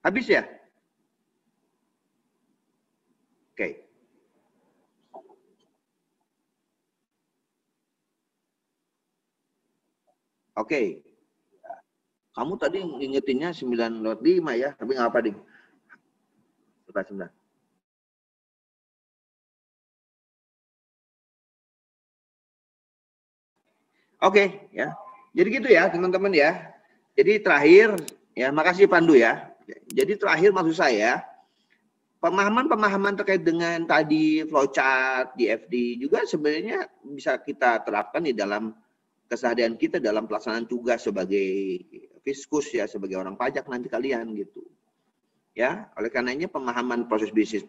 Habis ya? Oke. Oke. Kamu tadi ngingetinnya 9:05 ya, tapi nggak apa ding. 9. Oke, ya. Jadi gitu ya, teman-teman ya. Jadi terakhir, ya makasih Pandu ya. Jadi terakhir maksud saya, pemahaman-pemahaman terkait dengan tadi flowchart, DFD juga sebenarnya bisa kita terapkan di dalam keseharian kita dalam pelaksanaan tugas sebagai fiskus ya, sebagai orang pajak nanti kalian gitu. Ya, oleh karenanya pemahaman proses bisnis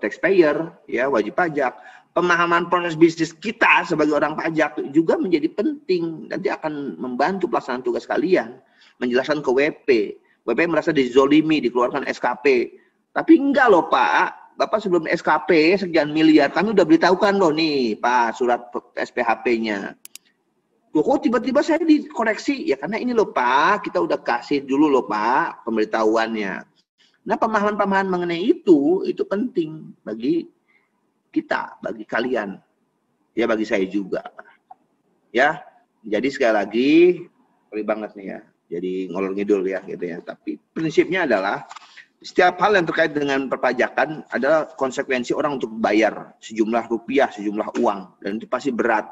taxpayer ya, wajib pajak, pemahaman proses bisnis kita sebagai orang pajak juga menjadi penting. Nanti akan membantu pelaksanaan tugas kalian, menjelaskan ke WP. WP merasa dizolimi, dikeluarkan SKP. Tapi enggak loh Pak, Bapak sebelum SKP sekian miliar, kami udah beritahukan loh nih Pak surat SPHP-nya. Kok tiba-tiba saya dikoreksi? Ya karena ini loh Pak, kita udah kasih dulu loh Pak pemberitahuannya. Nah pemahaman-pemahaman mengenai itu penting bagi kita, bagi kalian. Ya bagi saya juga. Ya, jadi sekali lagi, sorry banget nih ya, jadi ngolor ngidul ya gitu ya. Tapi prinsipnya adalah, setiap hal yang terkait dengan perpajakan adalah konsekuensi orang untuk bayar sejumlah rupiah, sejumlah uang. Dan itu pasti berat.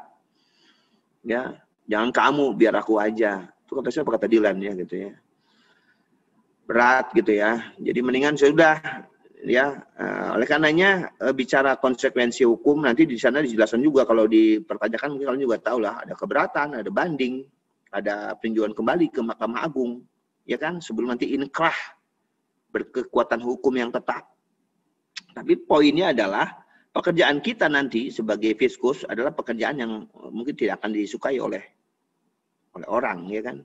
Ya, jangan kamu, biar aku aja. Itu kata siapa, kata Dilan ya gitu ya. Berat gitu ya. Jadi mendingan sudah ya. Oleh karenanya bicara konsekuensi hukum nanti di sana dijelaskan juga. Kalau di perpajakan mungkin kalian juga tahu lah, ada keberatan, ada banding, ada peninjauan kembali ke Mahkamah Agung, ya kan, sebelum nanti inkrah berkekuatan hukum yang tetap. Tapi poinnya adalah pekerjaan kita nanti sebagai fiskus adalah pekerjaan yang mungkin tidak akan disukai oleh orang, ya kan?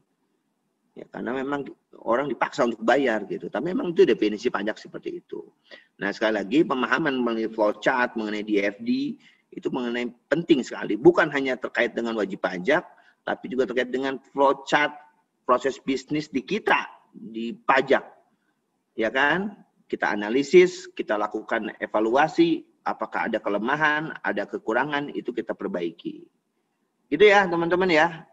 Ya, karena memang orang dipaksa untuk bayar gitu. Tapi memang itu definisi pajak seperti itu. Nah sekali lagi pemahaman mengenai flowchart, mengenai DFD itu mengenai penting sekali. Bukan hanya terkait dengan wajib pajak, tapi juga terkait dengan flowchart proses bisnis di kita, di pajak. Ya kan? Kita analisis, kita lakukan evaluasi, apakah ada kelemahan, ada kekurangan, itu kita perbaiki. Gitu ya teman-teman ya.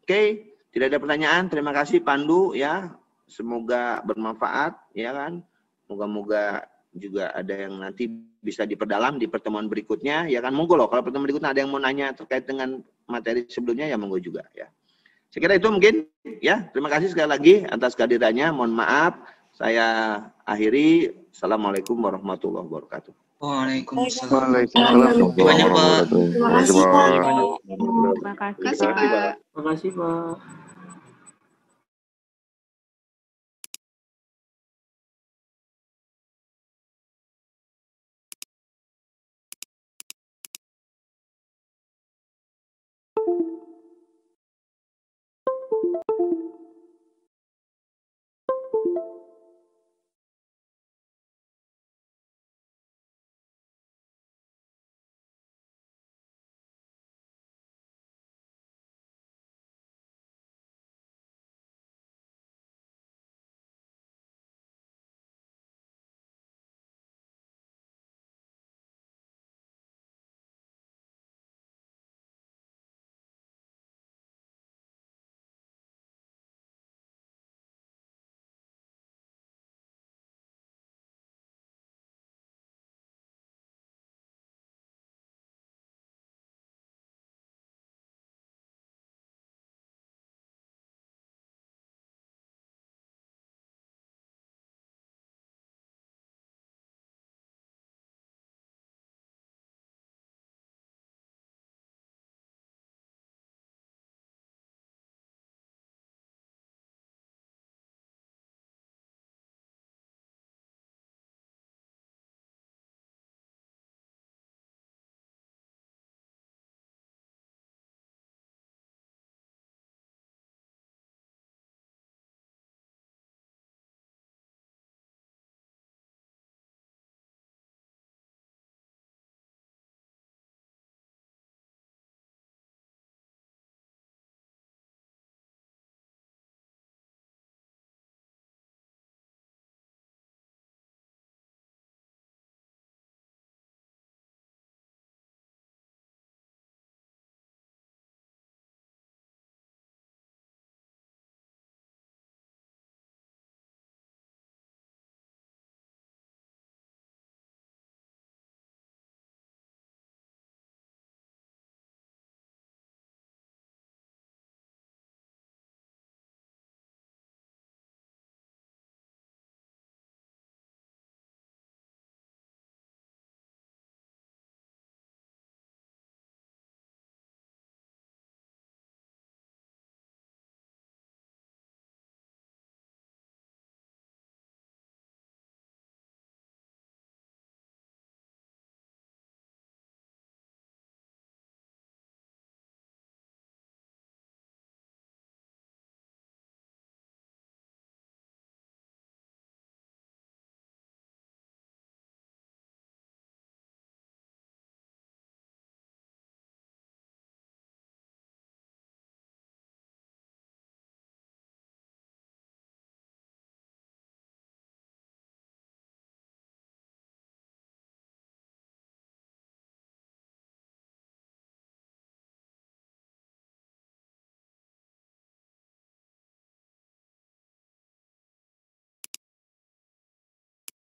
Oke. Tidak ada pertanyaan, terima kasih Pandu ya. Semoga bermanfaat ya kan. Moga-moga juga ada yang nanti bisa diperdalam di pertemuan berikutnya ya kan. Monggo loh kalau pertemuan berikutnya ada yang mau nanya terkait dengan materi sebelumnya ya monggo juga ya. Saya kira itu mungkin ya. Terima kasih sekali lagi atas kehadirannya. Mohon maaf saya akhiri. Assalamualaikum warahmatullahi wabarakatuh. Waalaikumsalam. Banyak Pak. Terima kasih Pak. Terima kasih Pak. Terima kasih Pak.